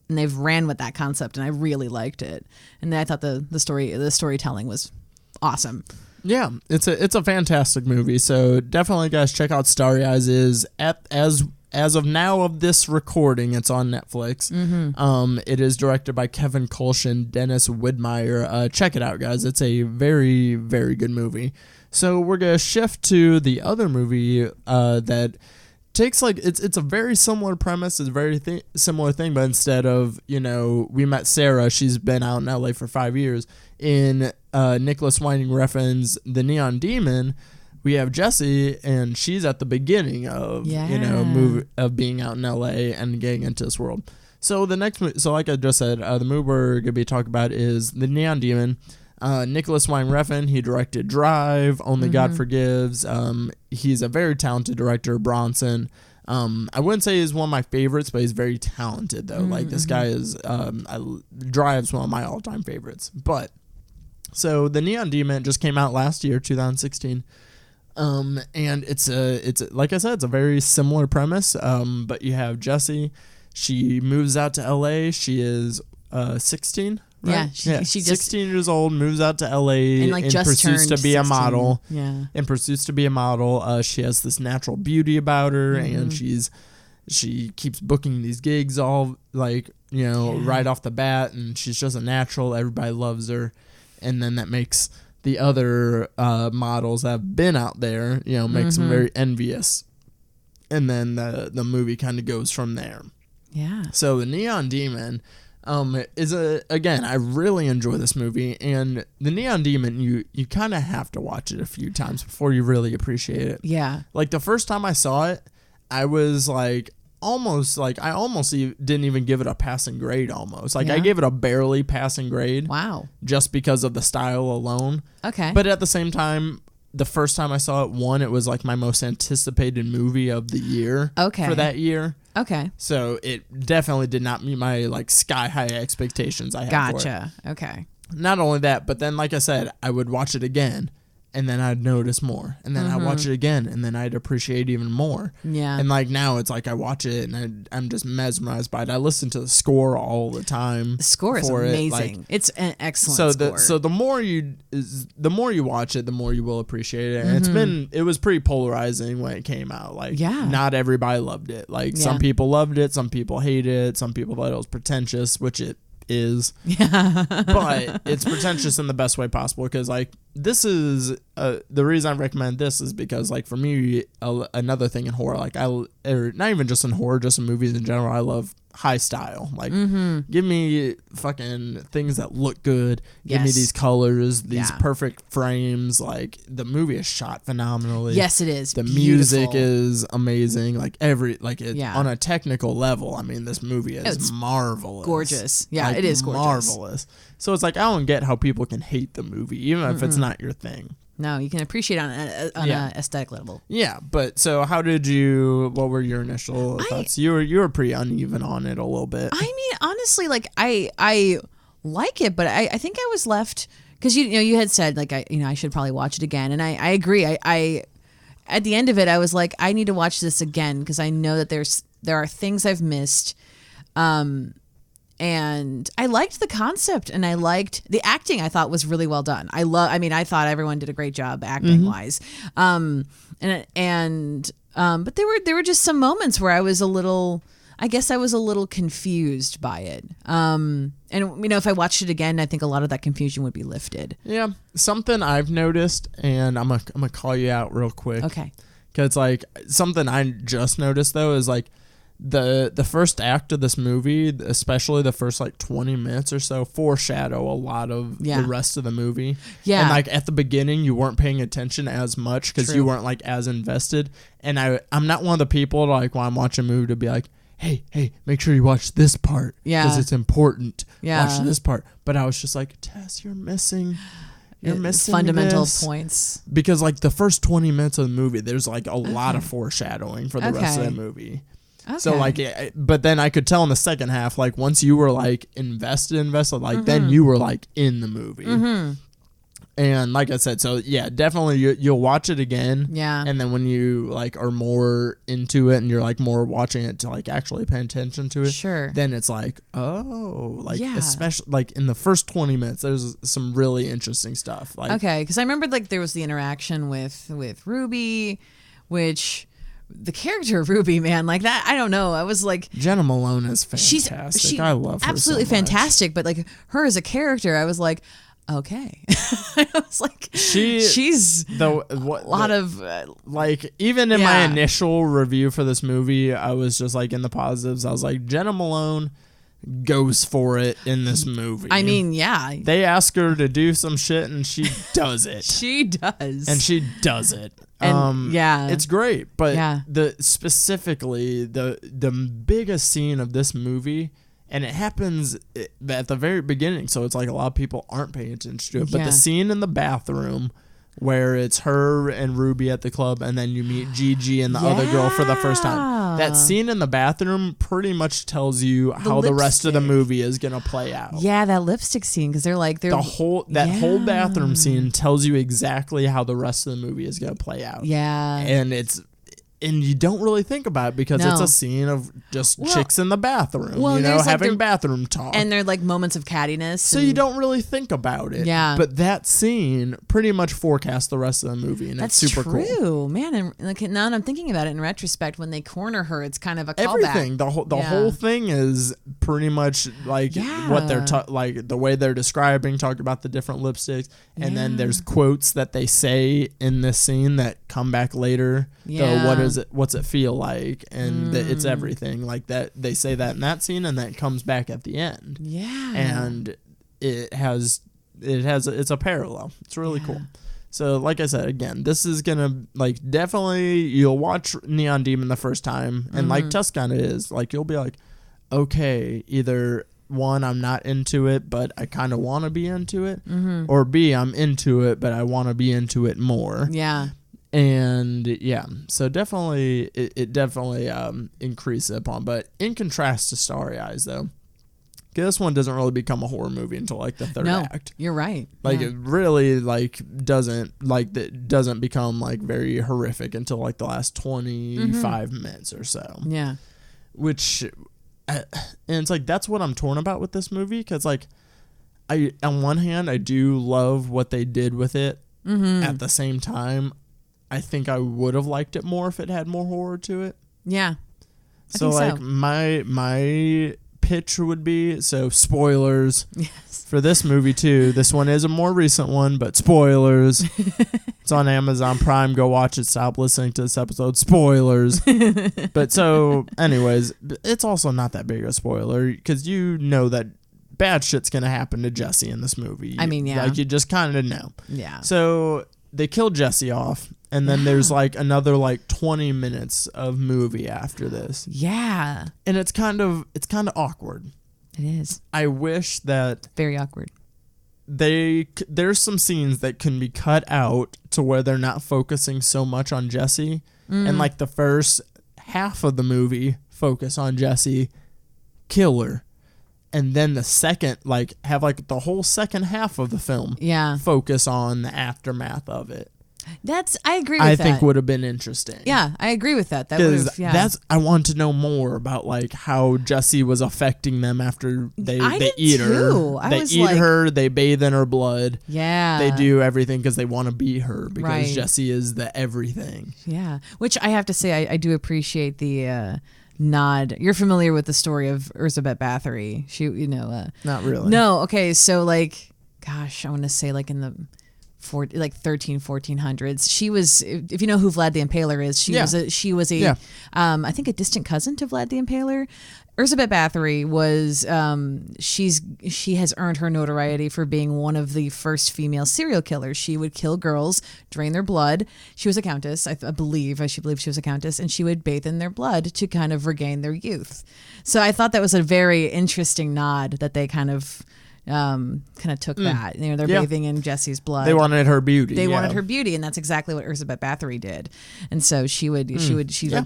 they've ran with that concept, and I really liked it. And I thought the storytelling was awesome. Yeah, it's a fantastic movie. So definitely, guys, check out Starry Eyes. As of now of this recording, it's on Netflix. Mm-hmm. It is directed by Kevin Kulsh and Dennis Widmeyer. Check it out, guys. It's a very, very good movie. So we're gonna shift to the other movie that takes like it's a very similar premise, it's a very similar thing, but instead of, you know, we met Sarah, she's been out in LA for 5 years. In Nicholas Winding Refn's The Neon Demon, we have Jessie, and she's at the beginning of of being out in LA and getting into this world. So the next, so like I just said, the movie we're gonna be talking about is The Neon Demon. Nicholas Winding Refn, he directed Drive, Only God Forgives. He's a very talented director, Bronson. I wouldn't say he's one of my favorites, but he's very talented though. Like this guy is, Drive's one of my all-time favorites. But so The Neon Demon just came out last year, 2016. And it's like I said, it's a very similar premise. But you have Jessie. She moves out to LA. She is 16. right? Yeah, she just 16 years old, moves out to LA and like in just pursuits turned to be 16. a model. Yeah. In pursuits to be a model, she has this natural beauty about her, and she keeps booking these gigs all like, you know, right off the bat, and she's just a natural. Everybody loves her, and then that makes the other models that have been out there, you know, makes them very envious. And then the movie kind of goes from there. Yeah. So the Neon Demon is again, I really enjoy this movie, and the Neon Demon, you kind of have to watch it a few times before you really appreciate it. Yeah. Like the first time I saw it, I was like I almost didn't even give it a passing grade almost. Like I gave it a barely passing grade. Wow. Just because of the style alone. Okay. But at the same time, the first time I saw it, it was like my most anticipated movie of the year. Okay. For that year. Okay. So it definitely did not meet my like sky high expectations I had for it. Gotcha. Okay. Not only that, but then like I said, I would watch it again, and then I'd notice more, and then I'd watch it again, and then I'd appreciate even more. Yeah. And like now it's like I watch it and I'm just mesmerized by it. I listen to the score all the time. The score is amazing. It's an excellent score. So the more you watch it, the more you will appreciate it. And it was pretty polarizing when it came out. Like not everybody loved it. Like some people loved it, some people hated it, some people thought it was pretentious, which it is. Yeah. But it's pretentious in the best way possible, because like this is the reason I recommend this is because like for me another thing in horror, like or not even just in horror, just in movies in general, I love high style. Like give me fucking things that look good, give me these colors, these perfect frames. Like the movie is shot phenomenally. Yes, it is. The music is amazing. Like on a technical level, I mean this movie is marvelous, gorgeous. Yeah, like, it is gorgeous, marvelous. So it's like I don't get how people can hate the movie even if it's not your thing. No, you can appreciate it on a aesthetic level. Yeah, but so what were your initial thoughts? You were pretty uneven on it a little bit. I mean, honestly, like I like it, but I think I was left, because you had said like I should probably watch it again, and I agree. I at the end of it, I was like, I need to watch this again, because I know that there are things I've missed. And I liked the concept, and I liked the acting. I thought was really well done. I thought everyone did a great job acting wise. But there were just some moments where I was a little confused by it. And if I watched it again, I think a lot of that confusion would be lifted. Yeah. Something I've noticed, and I'm gonna call you out real quick. Okay. Because like something I just noticed though is like the first act of this movie, especially the first like 20 minutes or so, foreshadow a lot of the rest of the movie. Yeah. And like at the beginning, you weren't paying attention as much because you weren't like as invested. And I'm not one of the people to, like when I'm watching a movie, to be like, hey, make sure you watch this part. Yeah. Because it's important. Yeah. Watch this part. But I was just like, Tess, you're missing fundamental points. Because like the first 20 minutes of the movie, there's like a lot of foreshadowing for the rest of the movie. Okay. So like, but then I could tell in the second half, like once you were like invested, like then you were like in the movie. And like I said, so yeah, definitely you'll watch it again. Yeah. And then when you like are more into it and you're like more watching it to like actually pay attention to it. Sure. Then it's like, especially like in the first 20 minutes, there's some really interesting stuff. Like, okay. Cause I remember like there was the interaction with Ruby, which the character of Ruby, man, like that, I don't know. I was like, Jenna Malone is fantastic. I love her. Absolutely so fantastic. But like her as a character, I was like, okay. I was like, she's a lot of like, even in my initial review for this movie, I was just like in the positives. I was like, Jenna Malone goes for it in this movie. I mean, yeah. They ask her to do some shit and she does it. She does. And she does it. And it's great. But specifically the biggest scene of this movie, and it happens at the very beginning, so it's like a lot of people aren't paying attention to it. But the scene in the bathroom where it's her and Ruby at the club, and then you meet Gigi and the other girl for the first time. That scene in the bathroom pretty much tells you how the rest of the movie is gonna play out. Yeah, that lipstick scene, because they're the whole bathroom scene tells you exactly how the rest of the movie is gonna play out. Yeah, and it's And you don't really think about it because it's a scene of just chicks in the bathroom, having bathroom talk. And they're like moments of cattiness. So you don't really think about it. Yeah. But that scene pretty much forecasts the rest of the movie, and that's it's super true. cool. Man, and like now that I'm thinking about it in retrospect, when they corner her, it's kind of a callback. Everything. The whole thing is pretty much like what they're like the way they're describing, talking about the different lipsticks, and then there's quotes that they say in this scene that come back later. Yeah. What's it feel like? And it's everything like that. They say that in that scene, and that comes back at the end. Yeah. And it's a parallel. It's really cool. So like I said, again, this is gonna like definitely you'll watch Neon Demon the first time, and like Tess kind of is like you'll be like, okay, either one, I'm not into it, but I kind of want to be into it, or B, I'm into it, but I want to be into it more. Yeah. And so definitely it definitely increases upon, but in contrast to Starry Eyes though, this one doesn't really become a horror movie until like the third act. You're right. Like it really like doesn't become like very horrific until like the last 25 minutes or so. Yeah. Which and it's like that's what I'm torn about with this movie, because like I on one hand I do love what they did with it. At the same time, I think I would have liked it more if it had more horror to it. Yeah. So like my pitch would be, so spoilers for this movie too. This one is a more recent one, but spoilers. It's on Amazon Prime. Go watch it. Stop listening to this episode. Spoilers. But so anyways, it's also not that big a spoiler because you know that bad shit's going to happen to Jesse in this movie. I mean, yeah. Like you just kind of know. Yeah. So they kill Jesse off, and then there's like another like 20 minutes of movie after this. Yeah. And it's kind of awkward. It is. I wish that very awkward. There's some scenes that can be cut out to where they're not focusing so much on Jesse, and like the first half of the movie focus on Jesse, kill her. And then the second, like, have like the whole second half of the film focus on the aftermath of it. I agree with that. I think would have been interesting. Yeah, I agree with that. I want to know more about like how Jesse was affecting them after they eat her. They eat her, they bathe in her blood. Yeah. They do everything because they want to be her, because Jesse is the everything. Yeah. Which I have to say, I do appreciate the nod. You're familiar with the story of Elizabeth Bathory. She, not really. No. Okay. So like, gosh, I want to say like in the 1400s. She was, if you know who Vlad the Impaler is, she was a I think a distant cousin to Vlad the Impaler. Elizabeth Bathory was she has earned her notoriety for being one of the first female serial killers. She would kill girls, drain their blood. She was a countess, I believe she was a countess, and she would bathe in their blood to kind of regain their youth. So I thought that was a very interesting nod that they kind of took that. They're bathing in Jesse's blood. They wanted her beauty. They wanted her beauty, and that's exactly what Elizabeth Bathory did. And so she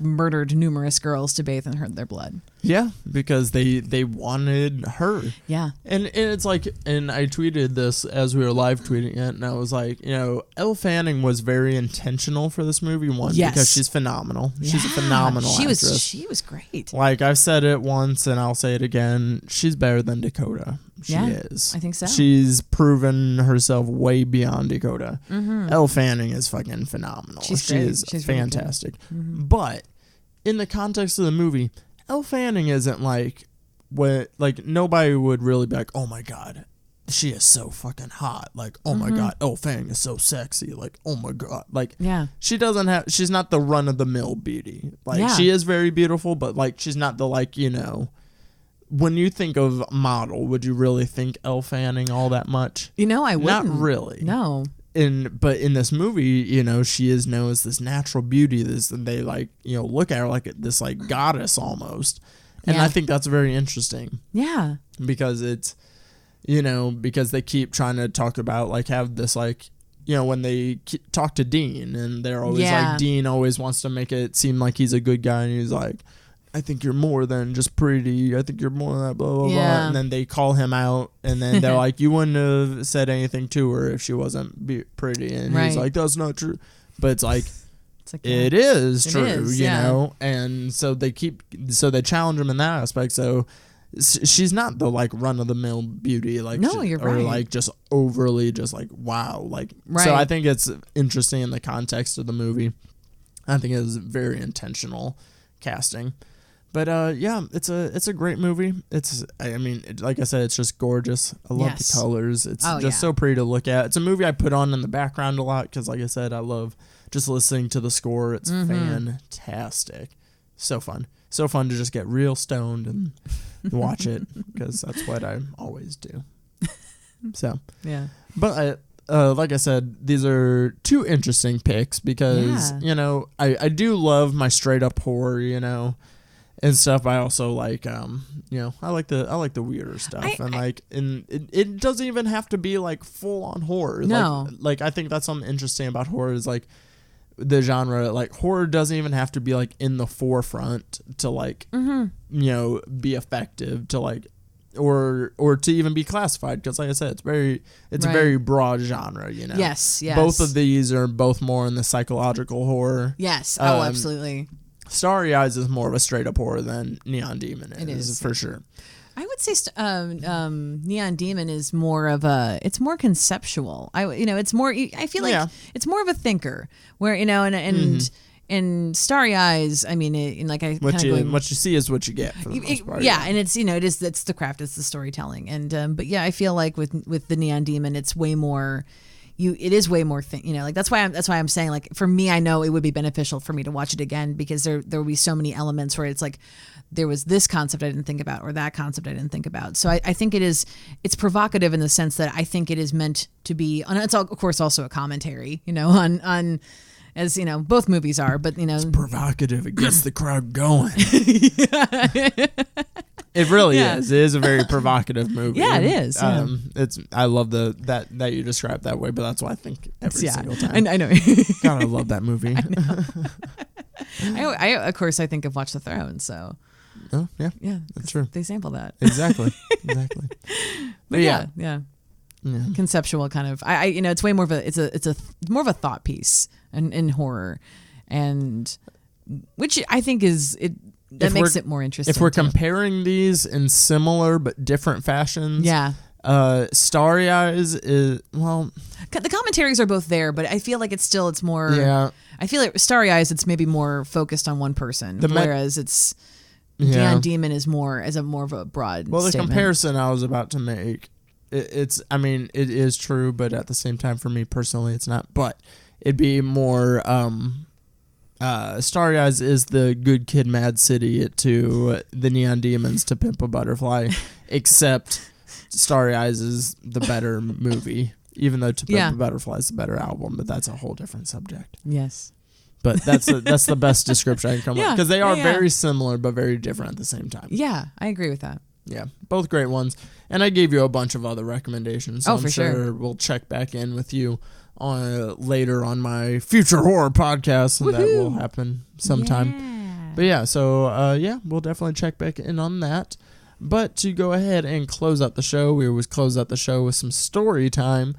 murdered numerous girls to bathe in their blood. Yeah, because they wanted her. Yeah. And it's like, and I tweeted this as we were live tweeting it, and I was like, Elle Fanning was very intentional for this movie. One, because she's phenomenal. Yeah. She's a phenomenal actress. She was great. Like I've said it once and I'll say it again, she's better than Dakota. She is. I think so. She's proven herself way beyond Dakota. Elle Fanning is fucking phenomenal. She's fantastic. Really but in the context of the movie, Elle Fanning isn't like what, like nobody would really be like, oh my god, she is so fucking hot. Like, oh my god, Elle Fanning is so sexy. Like, oh my god. Like, she's not the run of the mill beauty. Like, she is very beautiful, but like she's not the like, when you think of model, would you really think Elle Fanning all that much? I wouldn't. Not really. No. But in this movie, she is known as this natural beauty. They like, look at her like this like goddess almost. And I think that's very interesting. Yeah. Because it's, because they keep trying to talk about like have this like, when they talk to Dean, and they're always like, Dean always wants to make it seem like he's a good guy, and he's like, I think you're more than just pretty. I think you're more than that, blah, blah, blah. And then they call him out, and then they're like, you wouldn't have said anything to her if she wasn't pretty. And he's like, that's not true. But it's like, It's like, it is true, you yeah. know, and so they challenge him in that aspect. So she's not the like run of the mill beauty, like No, you're or right. like just overly just like wow, like Right. So I think it's interesting in the context of the movie. I think it was very intentional casting. But yeah, it's a great movie. Like I said, it's just gorgeous. I love the colors. It's just so pretty to look at. It's a movie I put on in the background a lot because, like I said, I love just listening to the score. It's fantastic. So fun. So fun to just get real stoned and watch it because that's what I always do. So yeah. But like I said, these are two interesting picks because you know I do love my straight up horror, you know, and stuff. I also like you know I like the weirder stuff and it doesn't even have to be like full on horror. No, like I think that's something interesting about horror is like the genre. Like horror doesn't even have to be like in the forefront to like you know be effective to like. Or to even be classified because like I said it's a very broad genre, you know. Yes. Both of these are both more in the psychological horror. Yes. Oh, absolutely. Starry Eyes is more of a straight up horror than Neon Demon is for sure. I would say Neon Demon is more of it's more conceptual. It's more. I feel like it's more of a thinker where you know and. And Starry Eyes, I mean, like I what you see is what you get for the most part. Yeah, and it's it's the craft, it's the storytelling, and but yeah, I feel like with the Neon Demon, it's way more. It is way more like that's why I'm saying like for me, I know it would be beneficial for me to watch it again because there will be so many elements where it's like there was this concept I didn't think about or that concept I didn't think about. So I think it's provocative in the sense that I think it is meant to be, and it's of course also a commentary, you know, on. As you know, both movies are, but you know, it's provocative. It gets the crowd going. It really is. It is a very provocative movie. Yeah, it is. I love that you describe that way, but that's why I think every single time. I know. God, I love that movie. I of course I think of Watch the Throne, so. Oh yeah, that's true. They sample that exactly. But yeah. Conceptual kind of. It's way more of it's more of a thought piece in horror, and which I think makes it more interesting. If we're comparing these in similar but different fashions, Starry Eyes is the commentaries are both there, but I feel like it's more. Yeah, I feel like Starry Eyes, it's maybe more focused on one person, whereas it's Neon Demon is more of a broad. Well, the statement. Comparison I was about to make. It is true, but at the same time, for me personally, it's not. But it'd be more. Starry Eyes is the good kid, Mad City to the Neon Demons to Pimp a Butterfly, except Starry Eyes is the better movie, even though To Pimp a Butterfly is the better album. But that's a whole different subject. Yes. But that's the best description I can come up with because they are very similar but very different at the same time. Yeah, I agree with that. Yeah, both great ones. And I gave you a bunch of other recommendations. So I'm sure we'll check back in with you later on my future horror podcast, and that will happen sometime. Yeah. But yeah, so we'll definitely check back in on that. But to go ahead and close out the show, we always close out the show with some story time.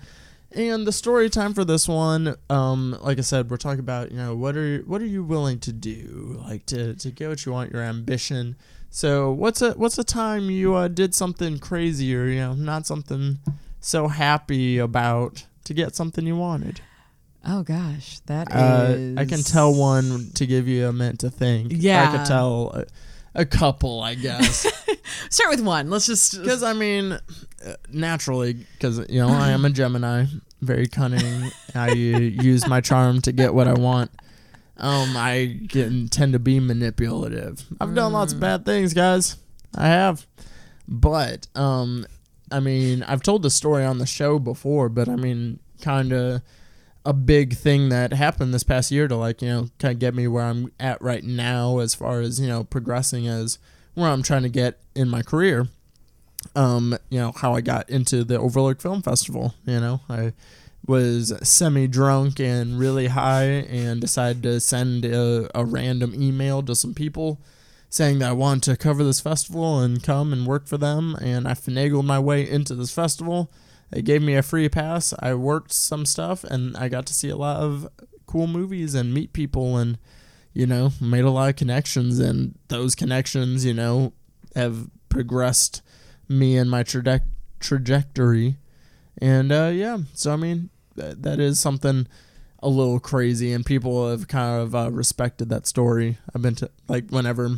And the story time for this one, like I said, we're talking about, what are you willing to do, like to get what you want, your ambition. So what's a time you did something crazy or not something so happy about to get something you wanted? Oh gosh, that is. I can tell one to give you a minute to think. Yeah, I could tell a couple, I guess. Start with one. Let's just because naturally, because I am a Gemini, very cunning. I use my charm to get what I want. I tend to be manipulative. I've done lots of bad things, guys. I have, but I've told the story on the show before, but kind of a big thing that happened this past year to kind of get me where I'm at right now as far as progressing as where I'm trying to get in my career. How I got into the Overlook Film Festival. I was semi-drunk and really high and decided to send a random email to some people saying that I wanted to cover this festival and come and work for them, and I finagled my way into this festival. they gave me a free pass. I worked some stuff, and I got to see a lot of cool movies and meet people, and made a lot of connections, and those connections have progressed me in my trajectory. And so I mean that is something a little crazy, and people have kind of respected that story. I've been to, like, whenever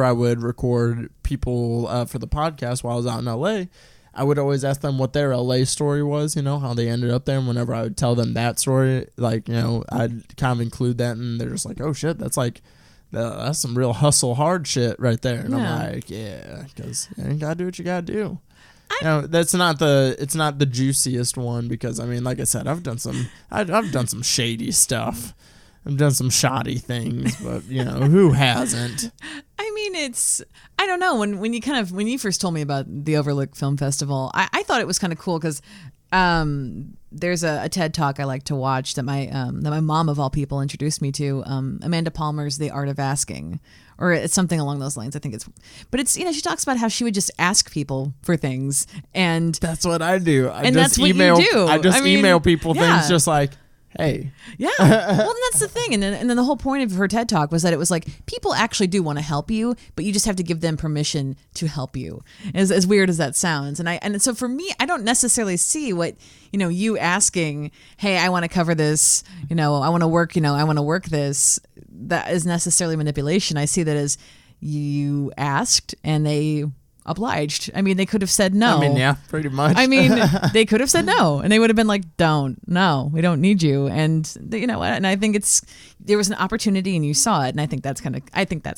I would record people for the podcast while I was out in LA, I would always ask them what their LA story was, how they ended up there. And whenever I would tell them that story, like, I'd kind of include that, and they're just like, oh shit, that's like, that's some real hustle hard shit right there. And I'm like, yeah, because you gotta do what you gotta do. It's not the juiciest one, because I mean, like I said, I've done some shady stuff. I've done some shoddy things, but who hasn't? I mean, I don't know. When you first told me about the Overlook Film Festival, I thought it was kind of cool, because there's a TED Talk I like to watch that my mom, of all people, introduced me to, Amanda Palmer's The Art of Asking, or it's something along those lines. I think but she talks about how she would just ask people for things, and that's what I do. That's what you do. I just email people things, just like, hey. Yeah. Well, that's the thing. And then the whole point of her TED Talk was that it was like, people actually do want to help you, but you just have to give them permission to help you. As weird as that sounds. And so for me, I don't necessarily see what, you asking, hey, I want to cover this, I want to work this. That is necessarily manipulation. I see that as you asked and they obliged. I mean, they could have said no. I mean, yeah, pretty much. I mean, they could have said no, and they would have been like, no, we don't need you. And you know what? And I think there was an opportunity, and you saw it, and I think that's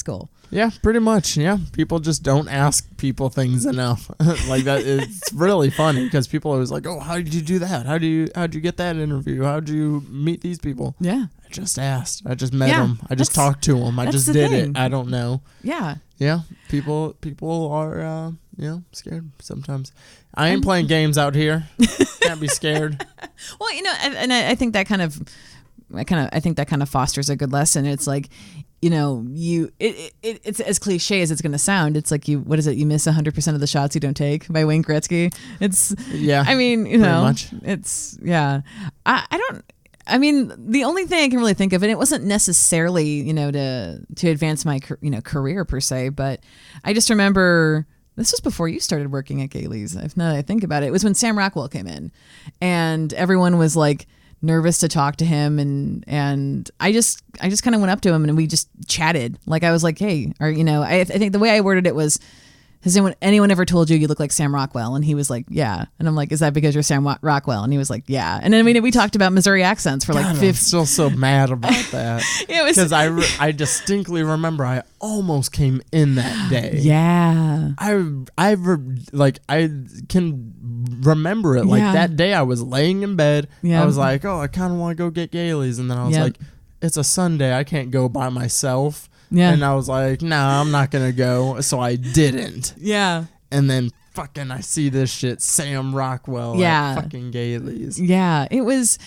cool. Yeah, pretty much. Yeah, people just don't ask people things enough. Like that. It's really funny, because people are always like, oh, how did you do that? How'd you get that interview? How'd you meet these people? Yeah. I just asked. I just met them. I just talked to them. I just did it. I don't know. Yeah. Yeah, people are scared sometimes. I ain't playing games out here. Can't be scared. Well, and I think that kind of fosters a good lesson. It's like, it's as cliche as it's going to sound. It's like you miss 100% of the shots you don't take, by Wayne Gretzky. I mean, much. It's, yeah. I mean, the only thing I can really think of, and it wasn't necessarily, to advance my, career per se, but I just remember this was before you started working at Gailey's. Now that I think about it, it was when Sam Rockwell came in, and everyone was like nervous to talk to him, and I just kind of went up to him, and we just chatted. Like, I was like, hey, I think the way I worded it was, has anyone ever told you look like Sam Rockwell? And he was like, yeah. And I'm like, is that because you're Sam Rockwell? And he was like, yeah. And then we talked about Missouri accents for like 50. I'm still so mad about that. Because I distinctly remember I almost came in that day. Yeah. I can remember it. Like, that day I was laying in bed. Yeah. I was like, oh, I kind of want to go get Gailey's. And then I was like, it's a Sunday. I can't go by myself. Yeah. And I was like, nah, I'm not going to go. So I didn't. Yeah. And then fucking I see this shit, Sam Rockwell at fucking Gailey's. Yeah. It was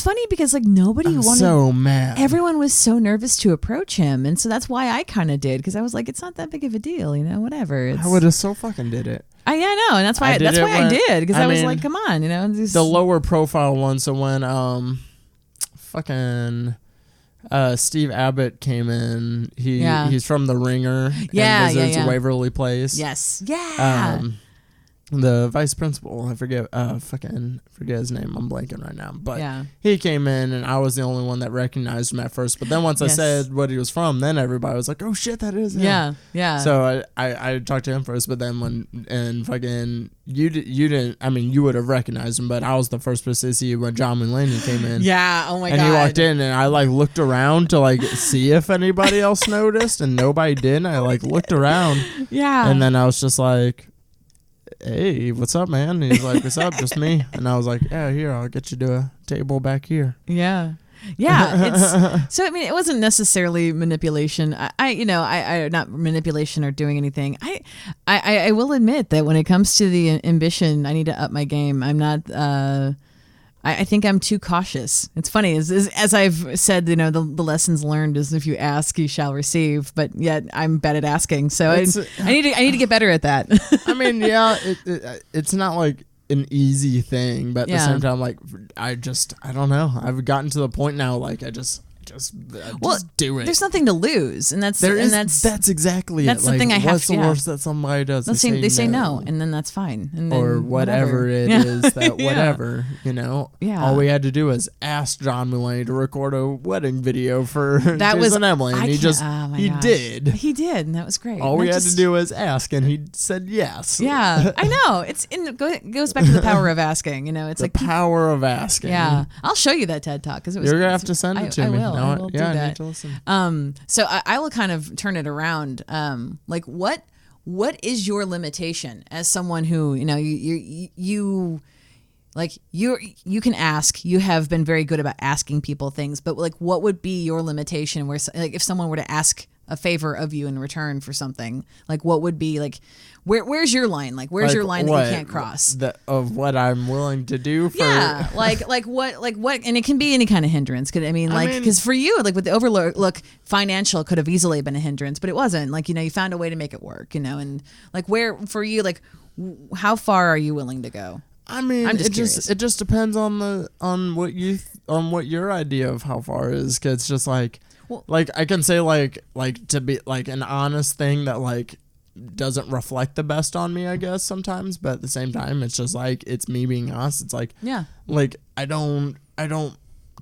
funny because like nobody wanted. So mad. Everyone was so nervous to approach him. And so that's why I kind of did, because I was like, it's not that big of a deal, whatever. I would have so fucking did it. I know. And that's why I did, because I was like, come on, the lower profile one. So when fucking Steve Abbott came in. He's from The Ringer. Yeah, and visits Waverly Place. Yes. Yeah. The vice principal, I forget his name. I'm blanking right now. But he came in, and I was the only one that recognized him at first. But then once I said what he was from, then everybody was like, "Oh shit, that is him." Yeah, yeah. So I talked to him first, but then you didn't. I mean, you would have recognized him, but I was the first person to see when John Mulaney came in. Yeah. Oh my god. And he walked in, and I looked around to see if anybody else noticed, and nobody did. And I looked around. Yeah. And then I was just like, hey, what's up, man? And he's like, what's up? Just me. And I was like, yeah, here, I'll get you to a table back here. Yeah. Yeah. So, I mean, it wasn't necessarily manipulation. I not manipulation or doing anything. I will admit that when it comes to the ambition, I need to up my game. I'm not, I think I'm too cautious. It's funny, as I've said, the lessons learned is if you ask, you shall receive. But yet I'm bad at asking, so I need to get better at that. I mean, yeah, it's not like an easy thing, but at the Yeah. same time, like I don't know. I've gotten to the point now, like I just do it. There's nothing to lose, and that's exactly that's it. the Like, thing I have. what's the worst that somebody does? They say no, and then that's fine, and then or whatever it is that whatever Yeah. All we had to do was ask John Mulaney to record a wedding video for Jason Emily, and he did. He did, and that was great. All we had to do was ask, and he said yes. Yeah, I know. It goes back to the power of asking. It's the power of asking. Yeah, I'll show you that TED Talk because it was. You're gonna have to send it to me. I will do that. I need to listen. So I will kind of turn it around. Like what is your limitation as someone who you can ask. You have been very good about asking people things, but like what would be your limitation where like if someone were to ask a favor of you in return for something, like what would be like where's your line? Like where's your line that you can't cross? Of what I'm willing to do for like what and it can be any kind of hindrance. Because for you, like with the overlook, financial could have easily been a hindrance, but it wasn't. Like you found a way to make it work, and like where for you, like how far are you willing to go? I mean, it just depends on what your idea of how far is. 'Cause it's just like I can say like to be like an honest thing that like doesn't reflect the best on me, I guess sometimes, but at the same time it's just like it's me being honest. It's like like I don't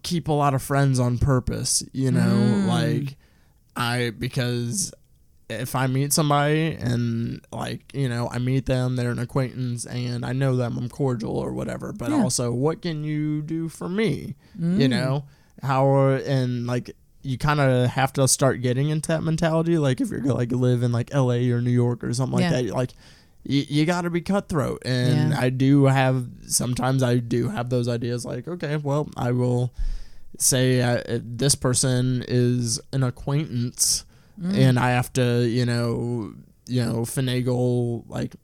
keep a lot of friends on purpose, like because if I meet somebody and like I meet them, they're an acquaintance and I know them, I'm cordial or whatever, but also what can you do for me? How and like you kind of have to start getting into that mentality. Like if you're gonna like live in like LA or New York or something like that, like you got to be cutthroat. And sometimes I do have those ideas like, okay, well, I will say this person is an acquaintance and I have to, finagle, like,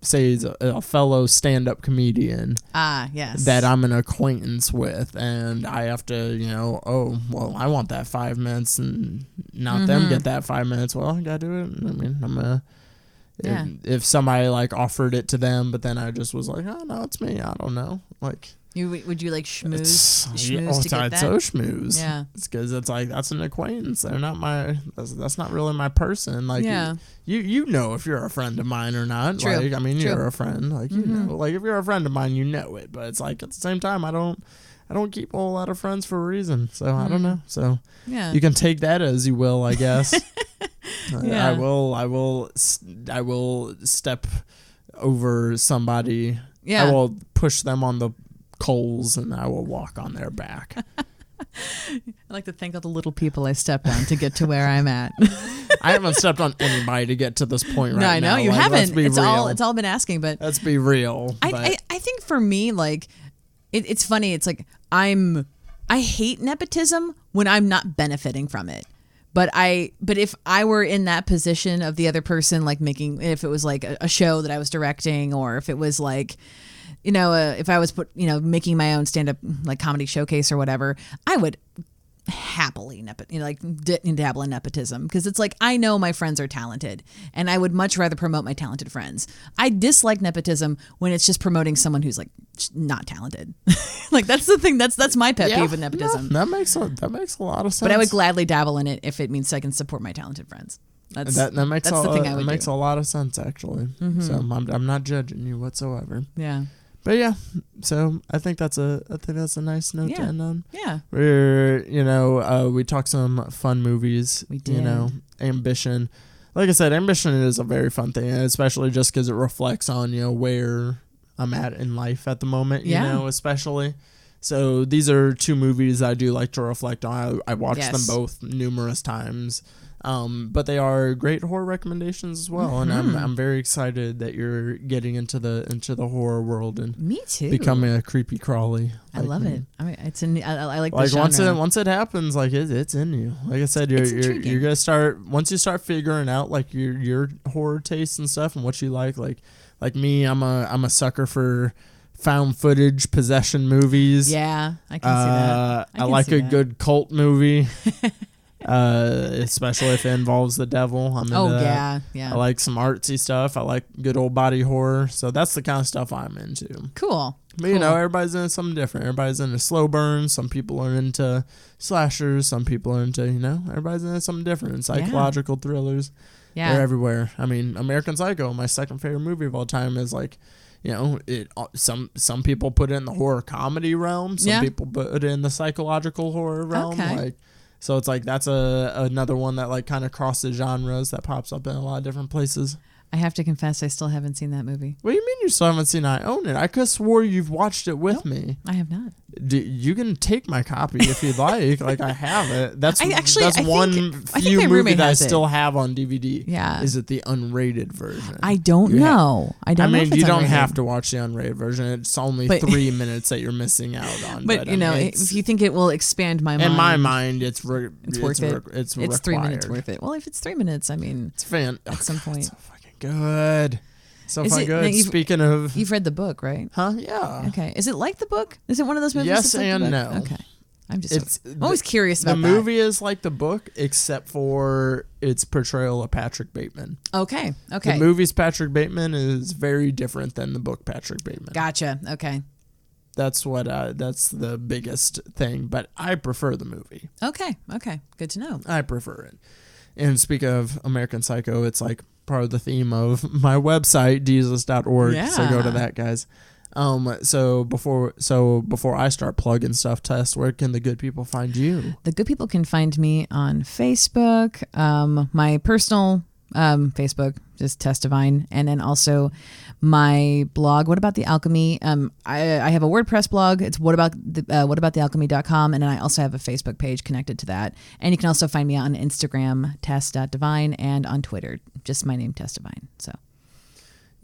say he's a fellow stand-up comedian that I'm an acquaintance with, and I have to, I want that 5 minutes and not them get that 5 minutes. Well, I gotta do it. I mean, if somebody like offered it to them, but then I just was like, oh no, it's me. I don't know. Like, would you like schmooze to get that? So schmooze. Yeah. It's because it's like that's an acquaintance. They're not that's not really my person. Like you know if you're a friend of mine or not. True. Like I mean True. You're a friend. Like you know. Like if you're a friend of mine, you know it. But it's like at the same time I don't keep a whole lot of friends for a reason. So I don't know. So you can take that as you will, I guess. I will step over somebody. Yeah. I will push them on the coals and I will walk on their back. I like to think of the little people I stepped on to get to where I'm at. I haven't stepped on anybody to get to this point right now. No, I know you haven't. Let's be real. It's all been asking, but let's be real. I think for me, like it's funny. It's like I hate nepotism when I'm not benefiting from it. But if I were in that position of the other person, like if it was like a show that I was directing, or if it was like, if I was making my own stand-up like comedy showcase or whatever, I would happily dabble in nepotism, because it's like I know my friends are talented and I would much rather promote my talented friends. I dislike nepotism when it's just promoting someone who's like not talented. Like that's the thing. That's my pet peeve with nepotism. No, that makes a lot of sense. But I would gladly dabble in it if it means I can support my talented friends. That's the thing I would do. Makes a lot of sense actually. So I'm not judging you whatsoever. Yeah. But yeah, so I think that's a nice note to end on. Yeah. We talked some fun movies. We did. Ambition. Like I said, ambition is a very fun thing, especially just because it reflects on where I'm at in life at the moment. Especially. So these are two movies I do like to reflect on. I watched them both numerous times. But they are great horror recommendations as well, and I'm very excited that you're getting into the horror world and me too, becoming a creepy crawly. I love it. I mean, it's in. I like the genre. once it happens, like it's in you. Like I said, you're gonna start once you start figuring out like your horror tastes and stuff and what you like. Like me, I'm a sucker for found footage possession movies. Yeah, I can see that. I like a good cult movie. especially if it involves the devil. I'm into that. yeah. I like some artsy stuff. I like good old body horror. So that's the kind of stuff I'm into. Cool. But you know, everybody's into something different. Everybody's into slow burns. Some people are into slashers. Some people are into, everybody's into something different. Psychological thrillers. Yeah. They're everywhere. I mean, American Psycho, my second favorite movie of all time, is like, some people put it in the horror comedy realm. Some people put it in the psychological horror realm. Okay. So it's like that's another one that like kind of crosses genres that pops up in a lot of different places. I have to confess, I still haven't seen that movie. What do you mean you still haven't seen it? I own it. I could have swore you've watched it with me. I have not. You can take my copy if you'd like. Like, I have it. That's I one think few movie that I still have on DVD. Yeah. Is it the unrated version? I don't know. I mean, you don't have to watch the unrated version. It's only 3 minutes that you're missing out on. But if you think it will expand my mind. In my mind, it's worth it. It's required. 3 minutes worth it. Well, if it's 3 minutes, I mean, it's at some point. So fucking good. So fucking good. Now Speaking of, you've read the book, right? Huh? Yeah. Okay. Is it like the book? Is it one of those movies? Yes that's and like no. Okay. I'm always curious about the movie is like the book, except for its portrayal of Patrick Bateman. Okay. The movie's Patrick Bateman is very different than the book Patrick Bateman. Gotcha. Okay. That's the biggest thing, but I prefer the movie. Okay. Good to know. I prefer it. And speaking of American Psycho, it's like part of the theme of my website, Deezus.org. Yeah. So go to that, guys. So before I start plugging stuff, Tess, where can the good people find you? The good people can find me on Facebook, my personal Facebook, just Tess Devine, and then also my blog, What About the Alchemy. I have a WordPress blog. It's whataboutthealchemy.com, and then I also have a Facebook page connected to that. And you can also find me on Instagram, Tess.Devine, and on Twitter, just my name, Tess Devine. So.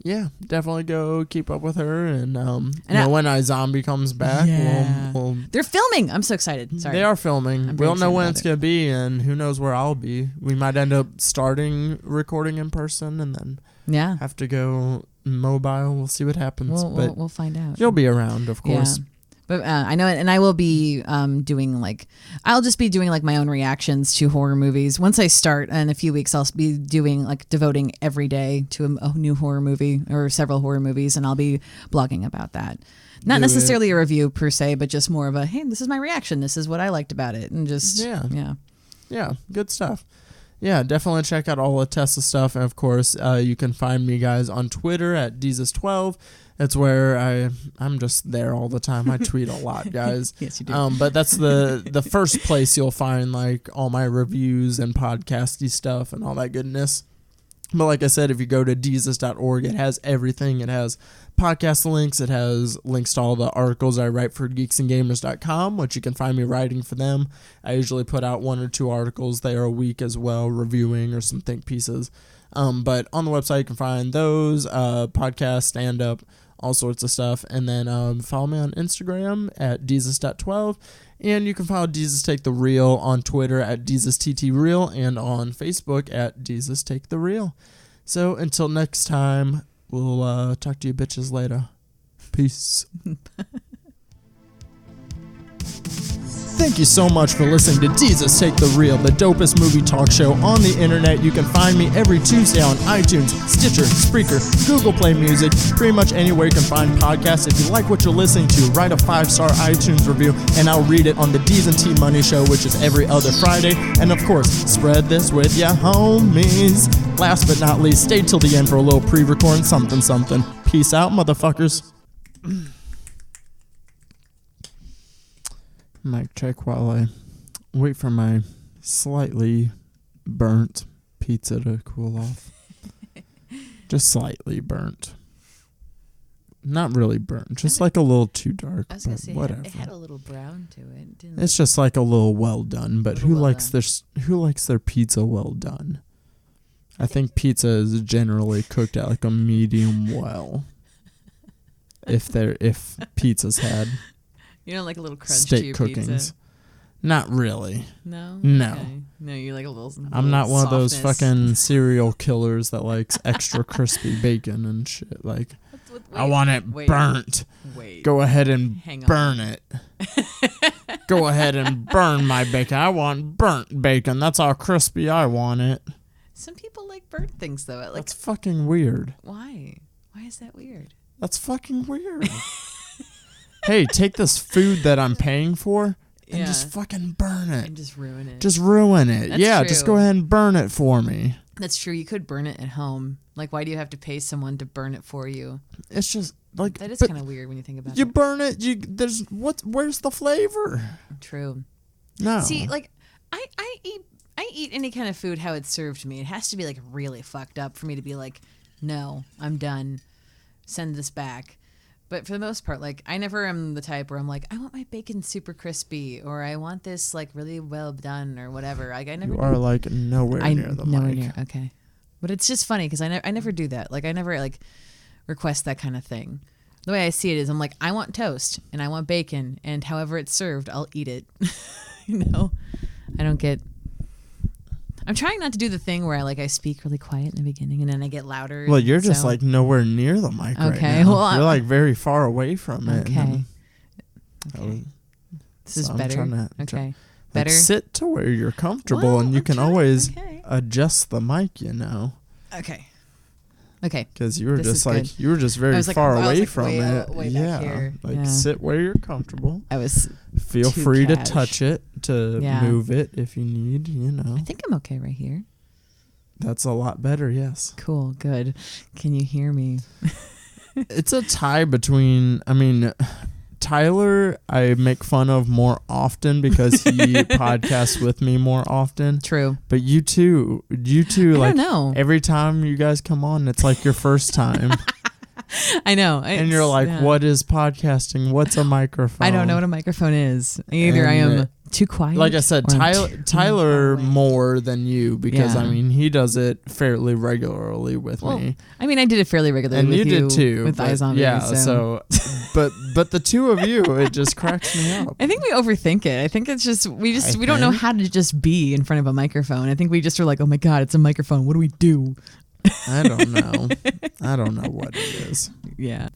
Yeah, definitely go keep up with her, and when iZombie comes back, we'll they're filming. I'm so excited. Sorry, they are filming. We don't know when it's gonna be, and who knows where I'll be. We might end up starting recording in person, and then have to go mobile. We'll see what happens. We'll find out. You'll be around, of course. Yeah. But I know it, and I will be I'll just be doing like my own reactions to horror movies. Once I start in a few weeks, I'll be devoting every day to a new horror movie or several horror movies, and I'll be blogging about that. Not necessarily a review per se, but just more of a, hey, this is my reaction. This is what I liked about it, and just yeah, good stuff. Yeah, definitely check out all of Tessa's stuff, and of course, you can find me guys on Twitter at Deezus12. That's where I'm just there all the time. I tweet a lot, guys. Yes, you do. But that's the first place you'll find like all my reviews and podcasty stuff and all that goodness. But like I said, if you go to Deezus.org, it has everything. It has podcast links. It has links to all the articles I write for geeksandgamers.com, which you can find me writing for them. I usually put out 1 or 2 articles there a week as well, reviewing or some think pieces. But on the website, you can find those, podcasts, stand-up, all sorts of stuff. And then follow me on Instagram at Deezus.12. And you can follow Deezus Take the Real on Twitter at DeezusTTReal and on Facebook at Deezus Take the Real. So until next time, we'll talk to you bitches later. Peace. Thank you so much for listening to Deezus Take the Real, the dopest movie talk show on the internet. You can find me every Tuesday on iTunes, Stitcher, Spreaker, Google Play Music, pretty much anywhere you can find podcasts. If you like what you're listening to, write a 5-star iTunes review, and I'll read it on the Deez and T Money Show, which is every other Friday. And of course, spread this with ya homies. Last but not least, stay till the end for a little pre-recording something. Peace out, motherfuckers. Mic check while I wait for my slightly burnt pizza to cool off. Just slightly burnt. Not really burnt, just like a little too dark. I was gonna say whatever. it had a little brown to it. It's just like a little well done, but who likes their pizza well done? I think pizza is generally cooked at like a medium well. If pizza's had You don't like a little crunch steak to your cookings. pizza? Not really. No? No. Okay. No, you like a little I'm not one of those softness. fucking serial killers that likes extra crispy bacon and shit. Like, I want it burnt. Wait. Go ahead and Hang on. burn it. Go ahead and burn my bacon. I want burnt bacon. That's how crispy I want it. Some people like burnt things though. Like, that's fucking weird. Why? Why is that weird? That's fucking weird. Hey, take this food that I'm paying for and just fucking burn it. And just ruin it. Just ruin it. That's yeah, true. just go ahead and burn it for me. That's true. You could burn it at home. Like, why do you have to pay someone to burn it for you? It's just like that is kind of weird when you think about it. You burn it. Where's the flavor? True. No. See, like I eat any kind of food how it's served to me. It has to be like really fucked up for me to be like, no, I'm done. Send this back. But for the most part, like, I never am the type where I'm like, I want my bacon super crispy, or I want this like really well done, or whatever. Like, I never. You are like nowhere near the nowhere mic. near. Okay, but it's just funny because I never do that. Like, I never like request that kind of thing. The way I see it is, I'm like, I want toast and I want bacon, and however it's served, I'll eat it. You know, I don't get. I'm trying not to do the thing where I speak really quiet in the beginning and then I get louder. Well, you're just like nowhere near the mic right now. Well, you're like very far away from it. Okay. This is better. Okay. Better. Sit to where you're comfortable, and you can always adjust the mic. You know. Okay. Okay. Because you were just you were just very far away from it. Way back here. Sit where you're comfortable. I was. Feel free to touch it, to move it if you need. You know. I think I'm okay right here. That's a lot better. Yes. Cool. Good. Can you hear me? It's a tie between. I mean, Tyler, I make fun of more often because he podcasts with me more often. True. But you two, I like, don't know. every time you guys come on, it's like your first time. I know. And you're like, what is podcasting? What's a microphone? I don't know what a microphone is. Either I am too quiet. Like I said, Tyler more than you because, I mean, he does it fairly regularly with me. I mean, I did it fairly regularly and with you did too. With Eyes on Me. Yeah, so but the two of you, it just cracks me up. I think we overthink it. I think it's just we don't know how to just be in front of a microphone. I think we just are like, oh my God, it's a microphone. What do we do? I don't know. I don't know what it is. Yeah.